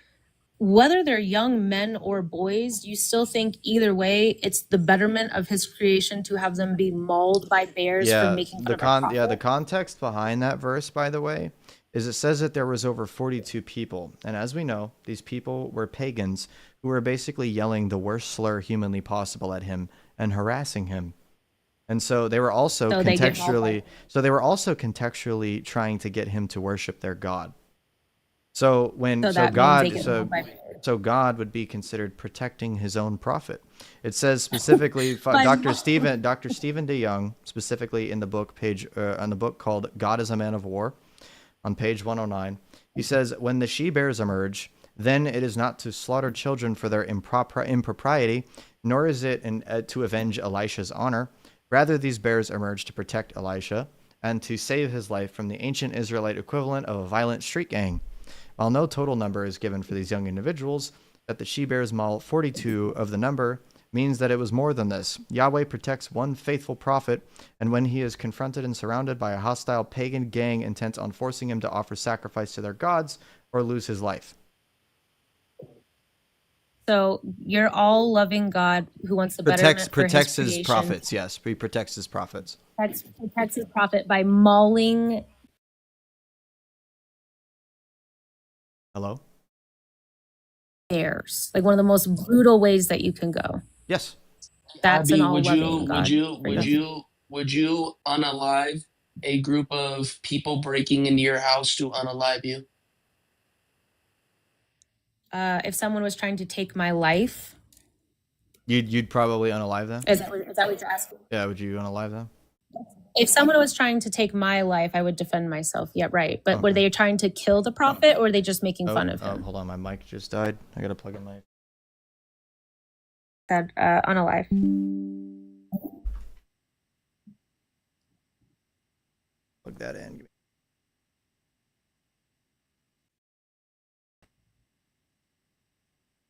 whether they're young men or boys, you still think either way, it's the betterment of his creation to have them be mauled by bears for making fun of our prophet? The context behind that verse, by the way, is it says that there was over 42 people. And as we know, these people were pagans who were basically yelling the worst slur humanly possible at him and harassing him. And so they were also contextually trying to get him to worship their God. So God would be considered protecting his own prophet. It says specifically, Dr. Stephen DeYoung, specifically in the book on the book called "God is a Man of War," on page 109, he says, "When the she-bears emerge, then it is not to slaughter children for their impropriety, nor is it to avenge Elisha's honor. Rather, these bears emerge to protect Elisha and to save his life from the ancient Israelite equivalent of a violent street gang. While no total number is given for these young individuals, that the she-bears maul 42 of the number means that it was more than this. Yahweh protects one faithful prophet, and when he is confronted and surrounded by a hostile pagan gang intent on forcing him to offer sacrifice to their gods or lose his life." So you're all loving God who wants the betterment Protects for his his creation. prophets. Yes, he protects his prophets. Protects his prophet by mauling. Hello? Bears, like one of the most brutal ways that you can go. Yes. That's Abby, an all-loving God. would you unalive a group of people breaking into your house to unalive you? If someone was trying to take my life, You'd probably unalive them? is that what you're asking? Yeah, would you unalive them? If someone was trying to take my life, I would defend myself. Yeah, right. But were Okay. they trying to kill the prophet, or were they just making fun of him? Hold on, my mic just died. I gotta plug in my... Said unalive. Plug that in.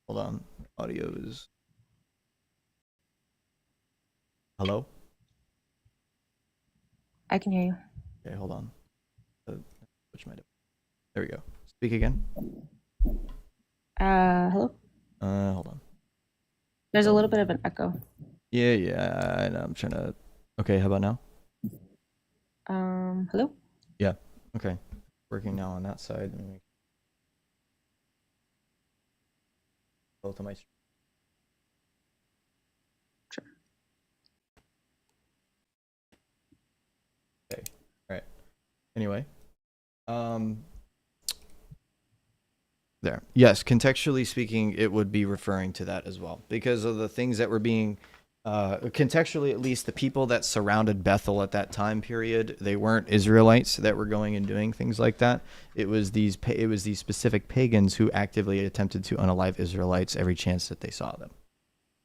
Hold on. Audio is... Hello? I can hear you. Okay, hold on. Which might... There we go. Speak again. Hello? Hold on. There's a little bit of an echo. Yeah, I know. I'm trying to... Okay, how about now? Hello? Yeah, okay. Working now on that side. Let me... Both of my... Sure. Okay, alright. Anyway. There. Yes, contextually speaking, it would be referring to that as well. Because of the things that were being Contextually, at least, the people that surrounded Bethel at that time period, they weren't Israelites that were going and doing things like that. It was these specific pagans who actively attempted to unalive Israelites every chance that they saw them.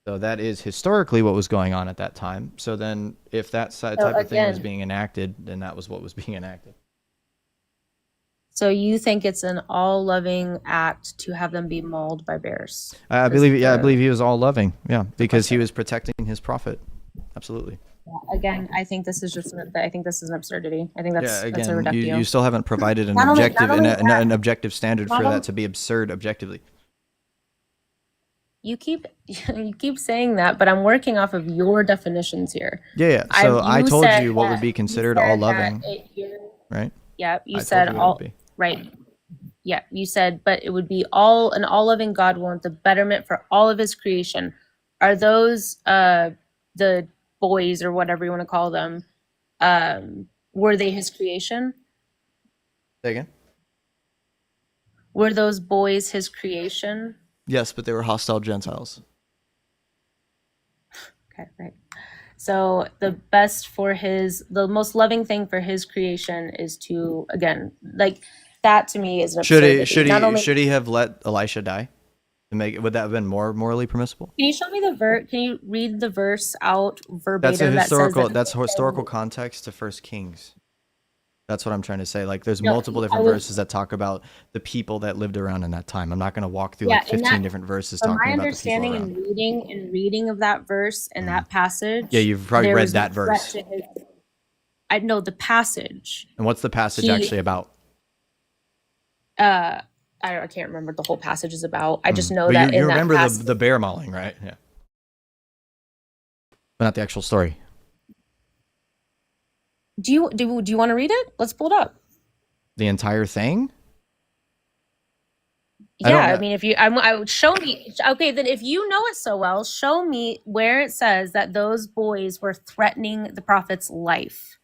So that is historically what was going on at that time. So then, if that type of thing was being enacted, then that was what was being enacted. So you think it's an all-loving act to have them be mauled by bears? I believe, yeah, I believe he was all loving, yeah, because he was protecting his prophet. Absolutely. Again, I think this is just. I think this is an absurdity. I think that's Yeah, that's a again, reductio. you still haven't provided an Not only- objective not only an that- objective standard not for only- that to be absurd objectively. You keep saying that, but I'm working off of your definitions here. Yeah. So I told said you what that- would be you considered said all that loving, right? Yeah, you I said told you what it all would be. right. Yeah, you said, but it would be an all loving God will want the betterment for all of His creation. Are those the boys or whatever you want to call them? Were they His creation? Say again? Were those boys His creation? Yes, but they were hostile Gentiles. Okay, right. So the most loving thing for His creation is to, again, like that to me is an absurdity. Should he have let Elisha die? Would that have been more morally permissible? Can you show me the verse? Can you read the verse out verbatim? That's historical context to First Kings. That's what I'm trying to say. Like, there's multiple different verses that talk about the people that lived around in that time. I'm not going to walk through 15 different verses talking about the people around. My understanding and reading of that verse and that passage. Yeah, you've probably read that verse. I know the passage. And what's the passage actually about? I can't remember what the whole passage is about. I just know that you in remember that passage, the bear mauling, right? Yeah. But not the actual story. Do you want to read it? Let's pull it up. The entire thing? Yeah, I mean, if you, I would show me. Okay, then if you know it so well, show me where it says that those boys were threatening the prophet's life.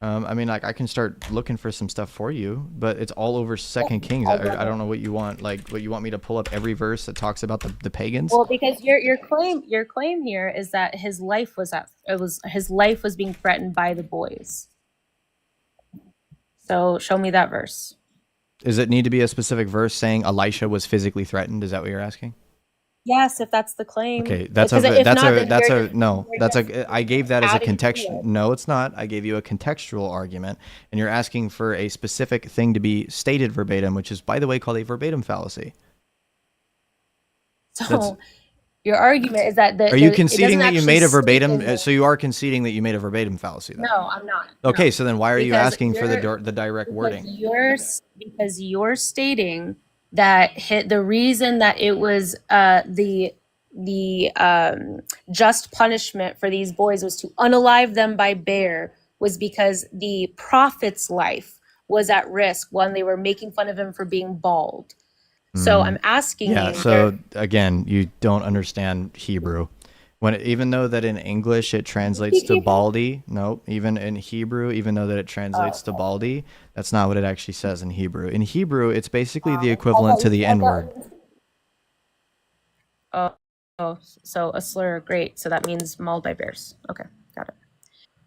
I mean, like, I can start looking for some stuff for you, but it's all over Second Kings. I don't know what you want. Like, what you want me to pull up every verse that talks about the pagans? Well, because your claim here is that his life was being threatened by the boys. So show me that verse. Does it need to be a specific verse saying Elisha was physically threatened? Is that what you're asking? Yes, if that's the claim. Okay, I gave that as a contextual. No, it's not. I gave you a contextual argument, and you're asking for a specific thing to be stated verbatim, which is, by the way, called a verbatim fallacy. So your argument is that are you conceding that you made a verbatim? So you are conceding that you made a verbatim fallacy, then? No, I'm not. Okay, no. so then why are you asking for the direct wording? Because you're stating that the reason that it was the just punishment for these boys was to unalive them by bear was because the prophet's life was at risk when they were making fun of him for being bald. So I'm asking you. Yeah, so again, you don't understand Hebrew. Even though that in English it translates to baldy, no, even in Hebrew, even though that it translates to baldy, that's not what it actually says in Hebrew. In Hebrew, it's basically the equivalent to the N-word. Oh, so a slur, great. So that means mauled by bears. Okay, got it.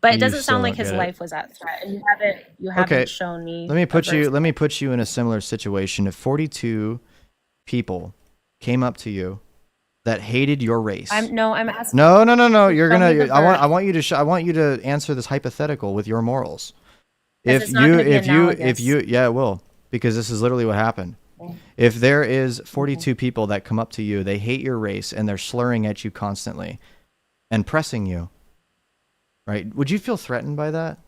But it doesn't sound like his life was at threat. And you haven't shown me. Let me put you in a similar situation. If 42 people came up to you that hated your race. I'm asking. No. I want you to answer this hypothetical with your morals. If you, yeah, it will, because this is literally what happened. If there is 42 people that come up to you, they hate your race and they're slurring at you constantly and pressing you, right? Would you feel threatened by that?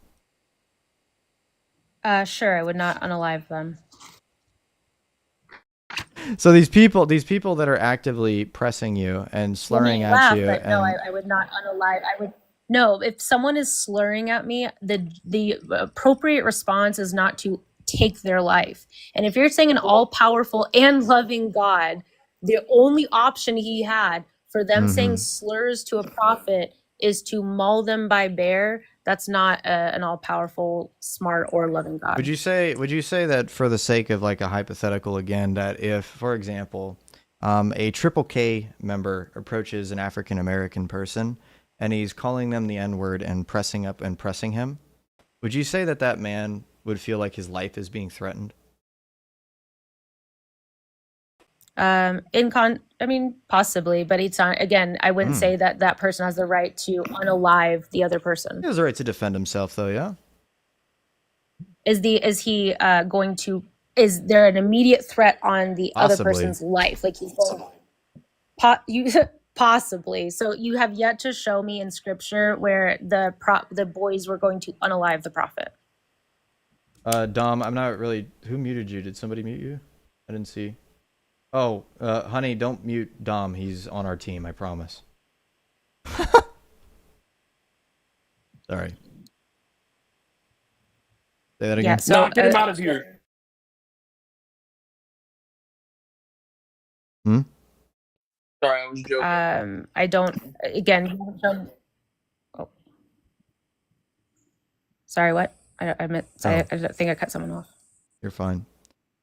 Sure, I would not unalive them. So these people that are actively pressing you and slurring at you. No, I would not unalive. No, if someone is slurring at me, the appropriate response is not to take their life. And if you're saying an all-powerful and loving God, the only option he had for them saying slurs to a prophet is to maul them by bear, that's not an all-powerful, smart, or loving God. Would you say that, for the sake of like a hypothetical again, that if, for example, A Triple K member approaches an African American person, and he's calling them the N word and pressing up and pressing him. Would you say that that man would feel like his life is being threatened? I mean, possibly, but it's not, again, I wouldn't say that that person has the right to unalive the other person. He has the right to defend himself, though. Yeah. Is he going to, is there an immediate threat on the other Possibly. person's life? Like he's going, you possibly. So you have yet to show me in scripture where the boys were going to unalive the prophet. Dom, I'm not really. Who muted you? Did somebody mute you? I didn't see. Oh, honey, don't mute Dom. He's on our team. I promise. Sorry. Say that again. Yeah, so No, get him out of here. Hmm? Sorry, I was joking. I don't, again, you haven't shown, oh. Sorry, what? I meant, I think I cut someone off. You're fine.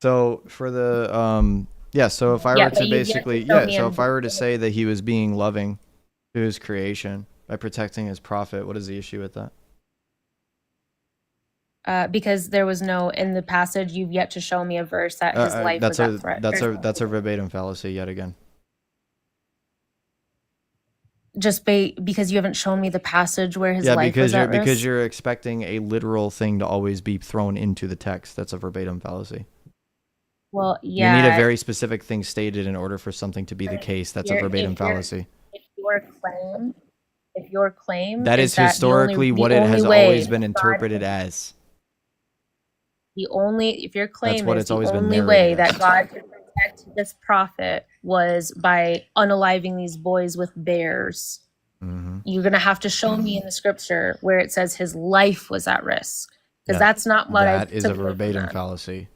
So for the yeah, so if I Yeah, were but to you get basically to show yeah, me so in if I were to say that he was being loving to his creation by protecting his prophet, what is the issue with that? because there was no, in the passage, you've yet to show me a verse that his life was at threat. That's a verbatim fallacy yet again. Just because you haven't shown me the passage where his Yeah, life was at because risk. you're expecting a literal thing to always be thrown into the text. That's a verbatim fallacy. Well, You yeah. need a very specific thing stated in order for something to be the case. That's a verbatim fallacy. If your claim That is that historically what it has always been interpreted as. If your claim what is it's the always been only way narrated that as. God could protect this prophet was by unaliving these boys with bears, you're going to have to show me in the scripture where it says his life was at risk. Because that's not what I That is a verbatim fallacy.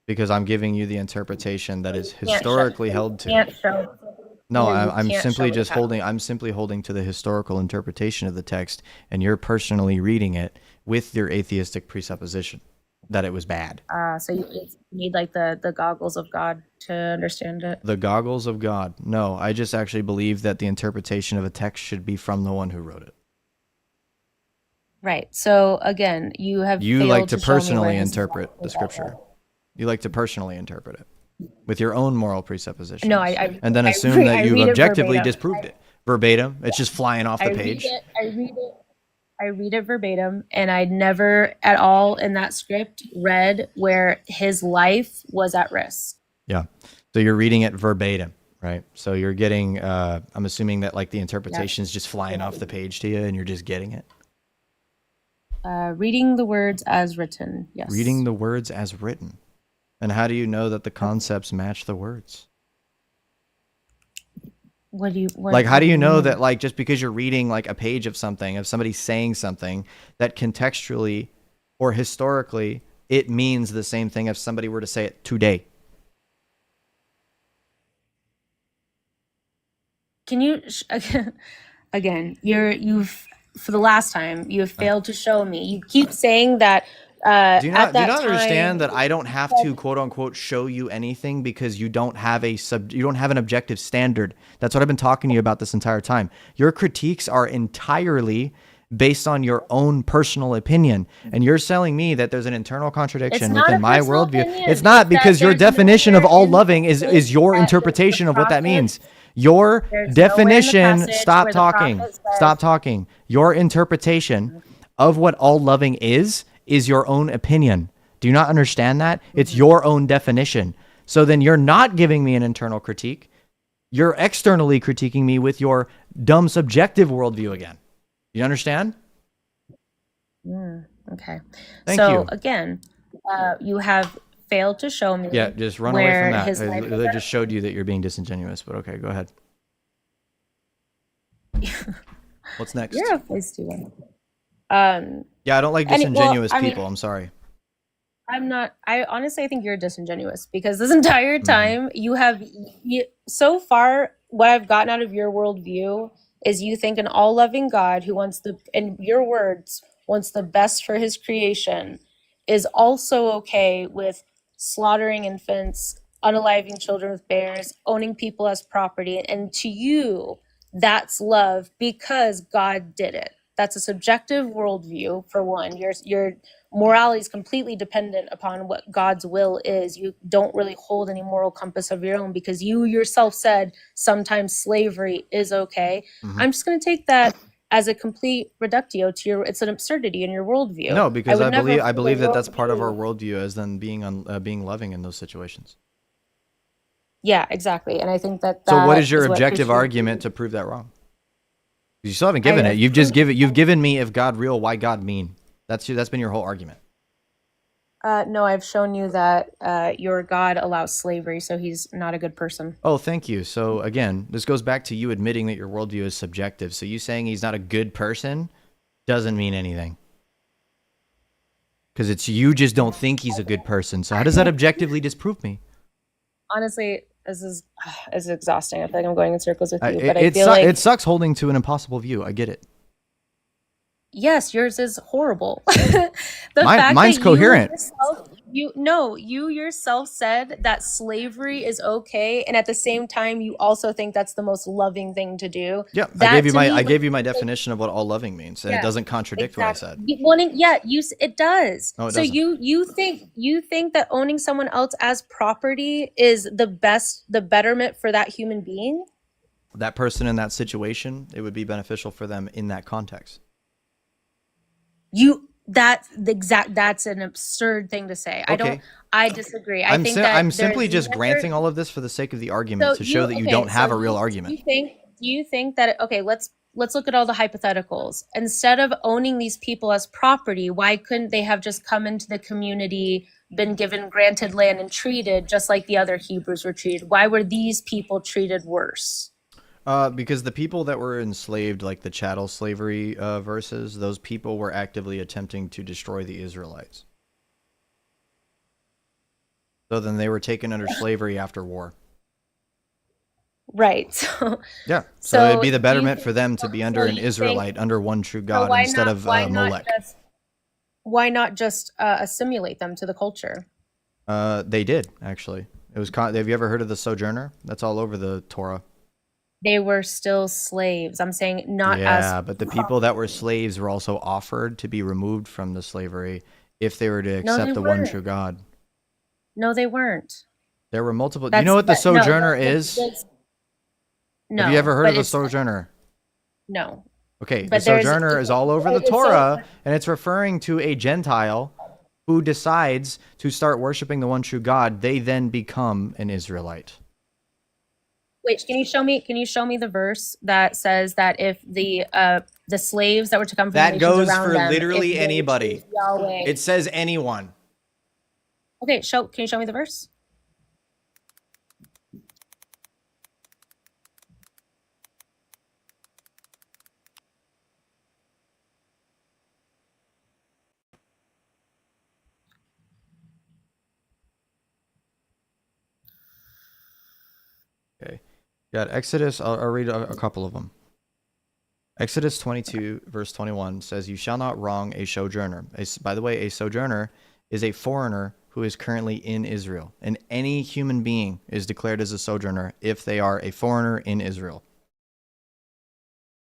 Because I'm giving you the interpretation that is historically held to. No, I'm simply just holding. I'm simply holding to the historical interpretation of the text, and you're personally reading it with your atheistic presupposition that it was bad. So you need like the goggles of God to understand it. The goggles of God. No, I just actually believe that the interpretation of a text should be from the one who wrote it. Right. So again, you like to personally interpret the scripture. You like to personally interpret it with your own moral presuppositions. No, and then assume that you've objectively disproved it. Verbatim. It's just flying off the page. I read it verbatim, and I never at all in that script read where his life was at risk. Yeah. So you're reading it verbatim, right? So you're getting, I'm assuming that like the interpretation is just flying off the page to you and you're just getting it. Reading the words as written, yes. Reading the words as written. And how do you know that the concepts match the words? How do you know that like just because you're reading like a page of something, of somebody saying something, that contextually or historically it means the same thing if somebody were to say it today? Can you again? You've for the last time you have failed to show me. You keep saying that. Do you not understand that I don't have to quote unquote show you anything because you don't have an objective standard? That's what I've been talking to you about this entire time. Your critiques are entirely based on your own personal opinion, and you're telling me that there's an internal contradiction within my worldview. It's not, because your definition of all loving is your interpretation of what that means. Your definition, stop talking. Your interpretation of what all loving is your own opinion. Do you not understand that? It's your own definition. So then you're not giving me an internal critique. You're externally critiquing me with your dumb subjective worldview again. You understand? Okay. Thank you. Again, you have failed to show me. Yeah, just run away from that. I just showed you that you're being disingenuous, but okay, go ahead. What's next? You're a feisty one. Yeah, I don't like disingenuous people. I'm sorry. I'm not. I honestly think you're disingenuous, because this entire time so far, what I've gotten out of your worldview is you think an all-loving God who wants in your words, wants the best for his creation, is also okay with slaughtering infants unaliving children with bears, owning people as property, and to you, that's love because God did it. That's a subjective worldview for one. Your morality is completely dependent upon what God's will is. You don't really hold any moral compass of your own because you yourself said sometimes slavery is okay. Mhm. I'm just going to take that as a complete reductio to your. It's an absurdity in your worldview. No, because would I never believe hold a that that's part of our worldview. worldview as then being loving in those situations. Yeah, exactly. And I think that So what that is your is what objective Christianity. argument to prove that wrong? You still haven't I given it. have You've given me if God real, why God mean. That's been your whole argument. no, I've shown you that your God allows slavery, so he's not a good person. Oh, thank you. So again, this goes back to you admitting that your worldview is subjective. So you saying he's not a good person doesn't mean anything. Because it's you just don't think he's a good person. So how does that objectively disprove me? Honestly, this is exhausting. I feel like I'm going in circles with you, but I feel It like sucks holding to an impossible view. I get it. yes, yours is horrible. The fact Mine's that coherent. you yourself said that slavery is okay, and at the same time you also think that's the most loving thing to do. Yeah, That to me, I gave you my definition of what all loving means, and it yeah, doesn't contradict what I said. Yeah, it does. No, it So doesn't. you think that owning someone else as property is the betterment for that human being? That person in that situation, it would be beneficial for them in that context. That's an absurd thing to say. Okay. I disagree. I think that I'm there's simply just never. granting all of this for the sake of the argument to show that you Okay, don't have so a real do argument. you think that okay, let's look at all the hypotheticals. Instead of owning these people as property, why couldn't they have just come into the community, been given granted land and treated just like the other Hebrews were treated? Why were these people treated worse? Because the people that were enslaved, like the chattel slavery verses, those people were actively attempting to destroy the Israelites. So then they were taken under slavery after war. Right. Yeah. So it'd be the do you betterment think- for them to be under so an you Israelite, think- under one true so God, instead of Molech. Why not just assimilate them to the culture? They did, actually. It was. Have you ever heard of the sojourner? That's all over the Torah. They were still slaves. I'm saying not Yeah, as but the people that were slaves were also offered to be removed from the slavery if they were to No, accept they the one weren't. true God. No, they weren't. There were multiple. Do you know what the sojourner is? No. Have you ever heard but of the it's- sojourner? No. Okay, the But there's- sojourner is all over the it's so- Torah, and it's referring to a Gentile who decides to start worshiping the one true God. They then become an Israelite. Wait, can you show me the verse that says that if the slaves that were to come from the That nations goes around for them, literally if they anybody. choose Yahweh. It says anyone. Okay, can you show me the verse? Okay. Got Exodus. I'll read a couple of them. Exodus 22, verse 21 says, "You shall not wrong a sojourner." By the way, a sojourner is a foreigner who is currently in Israel. And any human being is declared as a sojourner if they are a foreigner in Israel.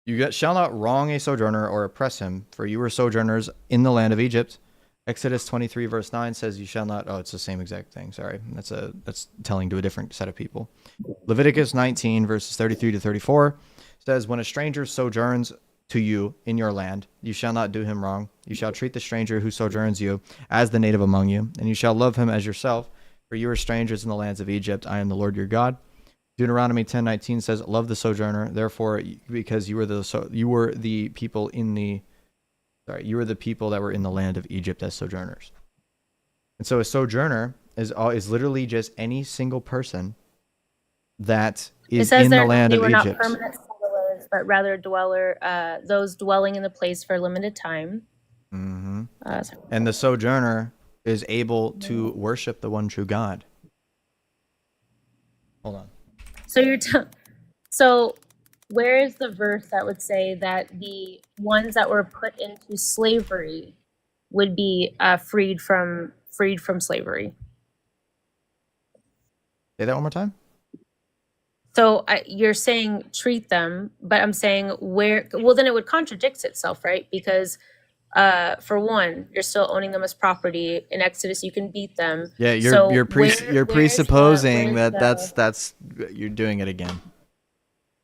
You shall not wrong a sojourner or oppress him, for you were sojourners in the land of Egypt. Exodus 23, verse 9 says, "You shall not..." Oh, it's the same exact thing. Sorry. That's telling to a different set of people. Leviticus 19, verses 33 to 34 says, "When a stranger sojourns to you in your land, you shall not do him wrong. You shall treat the stranger who sojourns you as the native among you, and you shall love him as yourself, for you are strangers in the lands of Egypt. I am the Lord your God." Deuteronomy 10:19 says, "Love the sojourner, therefore, because you were the people that were in the land of Egypt as sojourners." And so a sojourner is literally just any single person that is in the land they of were not Egypt. permanent settlers, but rather those dwelling in the place for a limited time. Mm-hmm. And the sojourner is able to worship the one true God. Hold on. So where is the verse that would say that the ones that were put into slavery would be freed from slavery? Say that one more time. So you're saying treat them, but I'm saying where, well, then it would contradict itself, right? Because for one, you're still owning them as property. In Exodus, you can beat them. Yeah, So you're presupposing that that's you're doing it again.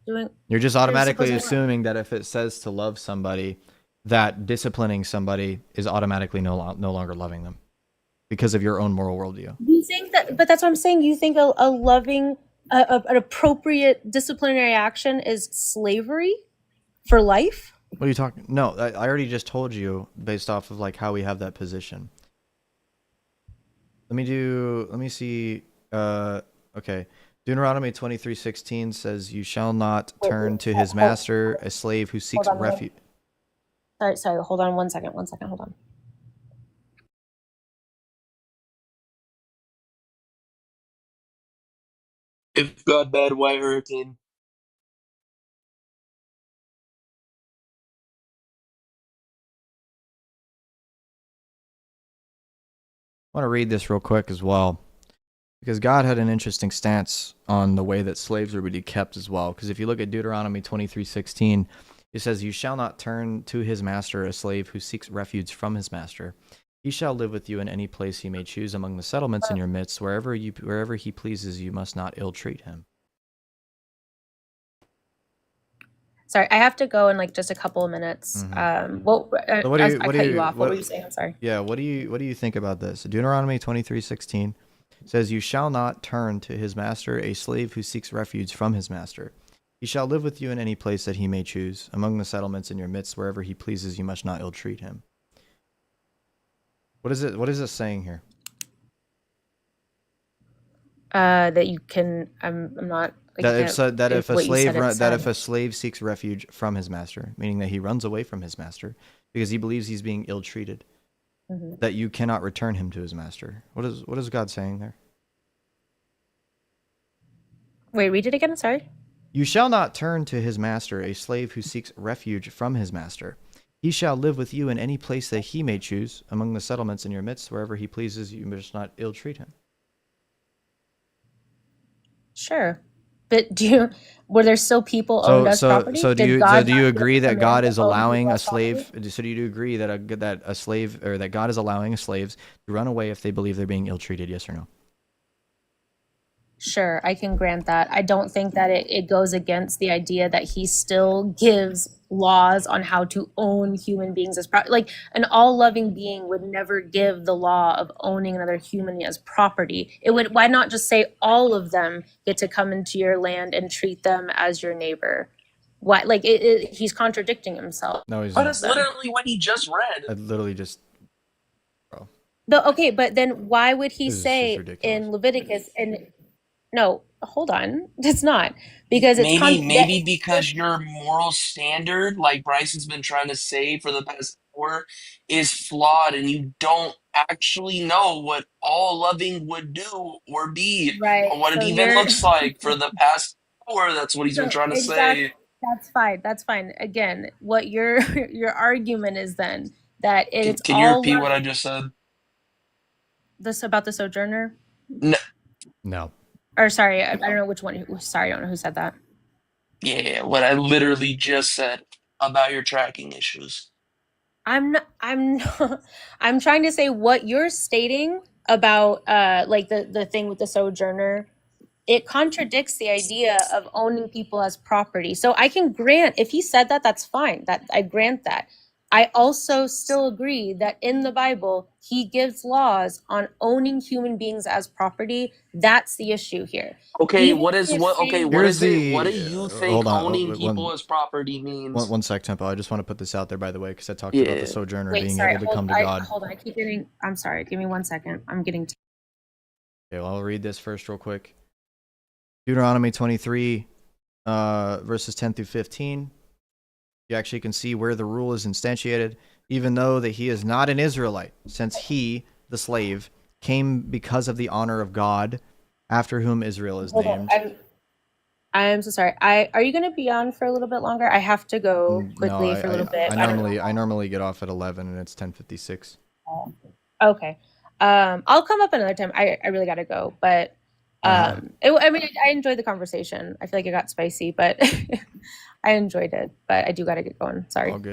doing, You're just automatically presupposing what? assuming that if it says to love somebody, that disciplining somebody is automatically no longer loving them because of your own moral worldview. You think that, but that's what I'm saying. You think a loving, an appropriate disciplinary action is slavery for life? What are you talking? No, I already just told you based off of like how we have that position. Let me see. Okay. Deuteronomy 23:16 says, "You shall not turn to his master a slave who seeks Hold on, refuge." Sorry. Hold on 1 second. Hold on. If God bad, why hurricane? I want to read this real quick as well, because God had an interesting stance on the way that slaves are to be kept as well. Because if you look at Deuteronomy 23:16, it says, "You shall not turn to his master a slave who seeks refuge from his master. He shall live with you in any place he may choose among the settlements in your midst. Wherever he pleases, you must not ill treat him." Sorry, I have to go in like just a couple of minutes. Well, So what do you I cut you off. What were you saying? I'm sorry. Yeah, what do you think about this? Deuteronomy 23:16 says, "You shall not turn to his master a slave who seeks refuge from his master. He shall live with you in any place that he may choose among the settlements in your midst. Wherever he pleases, you must not ill treat him." What is it saying here? That you can. I'm not. If a slave seeks refuge from his master, meaning that he runs away from his master because he believes he's being ill-treated, that you cannot return him to his master. What is God saying there? Wait, read it again. Sorry. "You shall not turn to his master a slave who seeks refuge from his master. He shall live with you in any place that he may choose among the settlements in your midst. Wherever he pleases, you must not ill-treat him." Sure, but were there still people owned as property? So do Did you God do you not give agree the that God command to is own allowing people a as property? slave? So do you agree that a slave, or that God is allowing slaves to run away if they believe they're being ill-treated? Yes or no? Sure, I can grant that. I don't think that it goes against the idea that he still gives laws on how to own human beings as property. Like an all-loving being would never give the law of owning another human as property. It would, why not just say all of them get to come into your land and treat them as your neighbor? Why, like he's contradicting himself. No, he's But not. that's literally what he just read. I literally just, bro, Okay, but then why would he this is say ridiculous. in Leviticus and no, hold on. It's not because it's Maybe because your moral standard, like Bryce has been trying to say for the past hour, is flawed, and you don't actually know what all loving would do or be, right. or what it So even you're looks like for the past hour. That's what he's been so trying to exactly, say. that's fine. That's fine. Again, what your your argument is then that it's Can you all repeat what I loving. just said? This about the sojourner, No, No. or sorry, I don't know which one. Sorry, I don't know who said that. yeah, what I literally just said about your tracking issues. I'm not, I'm trying to say what you're stating about like the thing with the sojourner, it contradicts the idea of owning people as property. So I can grant if he said that, that's fine. That I grant that. I also still agree that in the Bible, he gives laws on owning human beings as property. That's the issue here. Okay, Even what if is you're what? Okay, saying what Here's is it? What do the you think hold on, owning people as property means? one sec, Tempo. I just want to put this out there, by the way, because I talked about the Yeah. sojourner wait, being sorry, able to come to God. hold on. I keep getting. I'm sorry. Give me 1 second. I'm getting. Okay, well, I'll read this first real quick. Deuteronomy 23, verses 10 through 15. You actually can see where the rule is instantiated, even though that he is not an Israelite, since he, the slave, came because of the honor of God, after whom Israel is Hold on. named. I'm so sorry. Are you going to be on for a little bit longer? I have to go No, quickly for a little bit. I normally get off at 11, and it's 10:56. Okay. I'll come up another time. I really got to go, but I mean, I enjoyed the conversation. I feel like it got spicy, but I enjoyed it. But I do got to get going. Sorry. All good.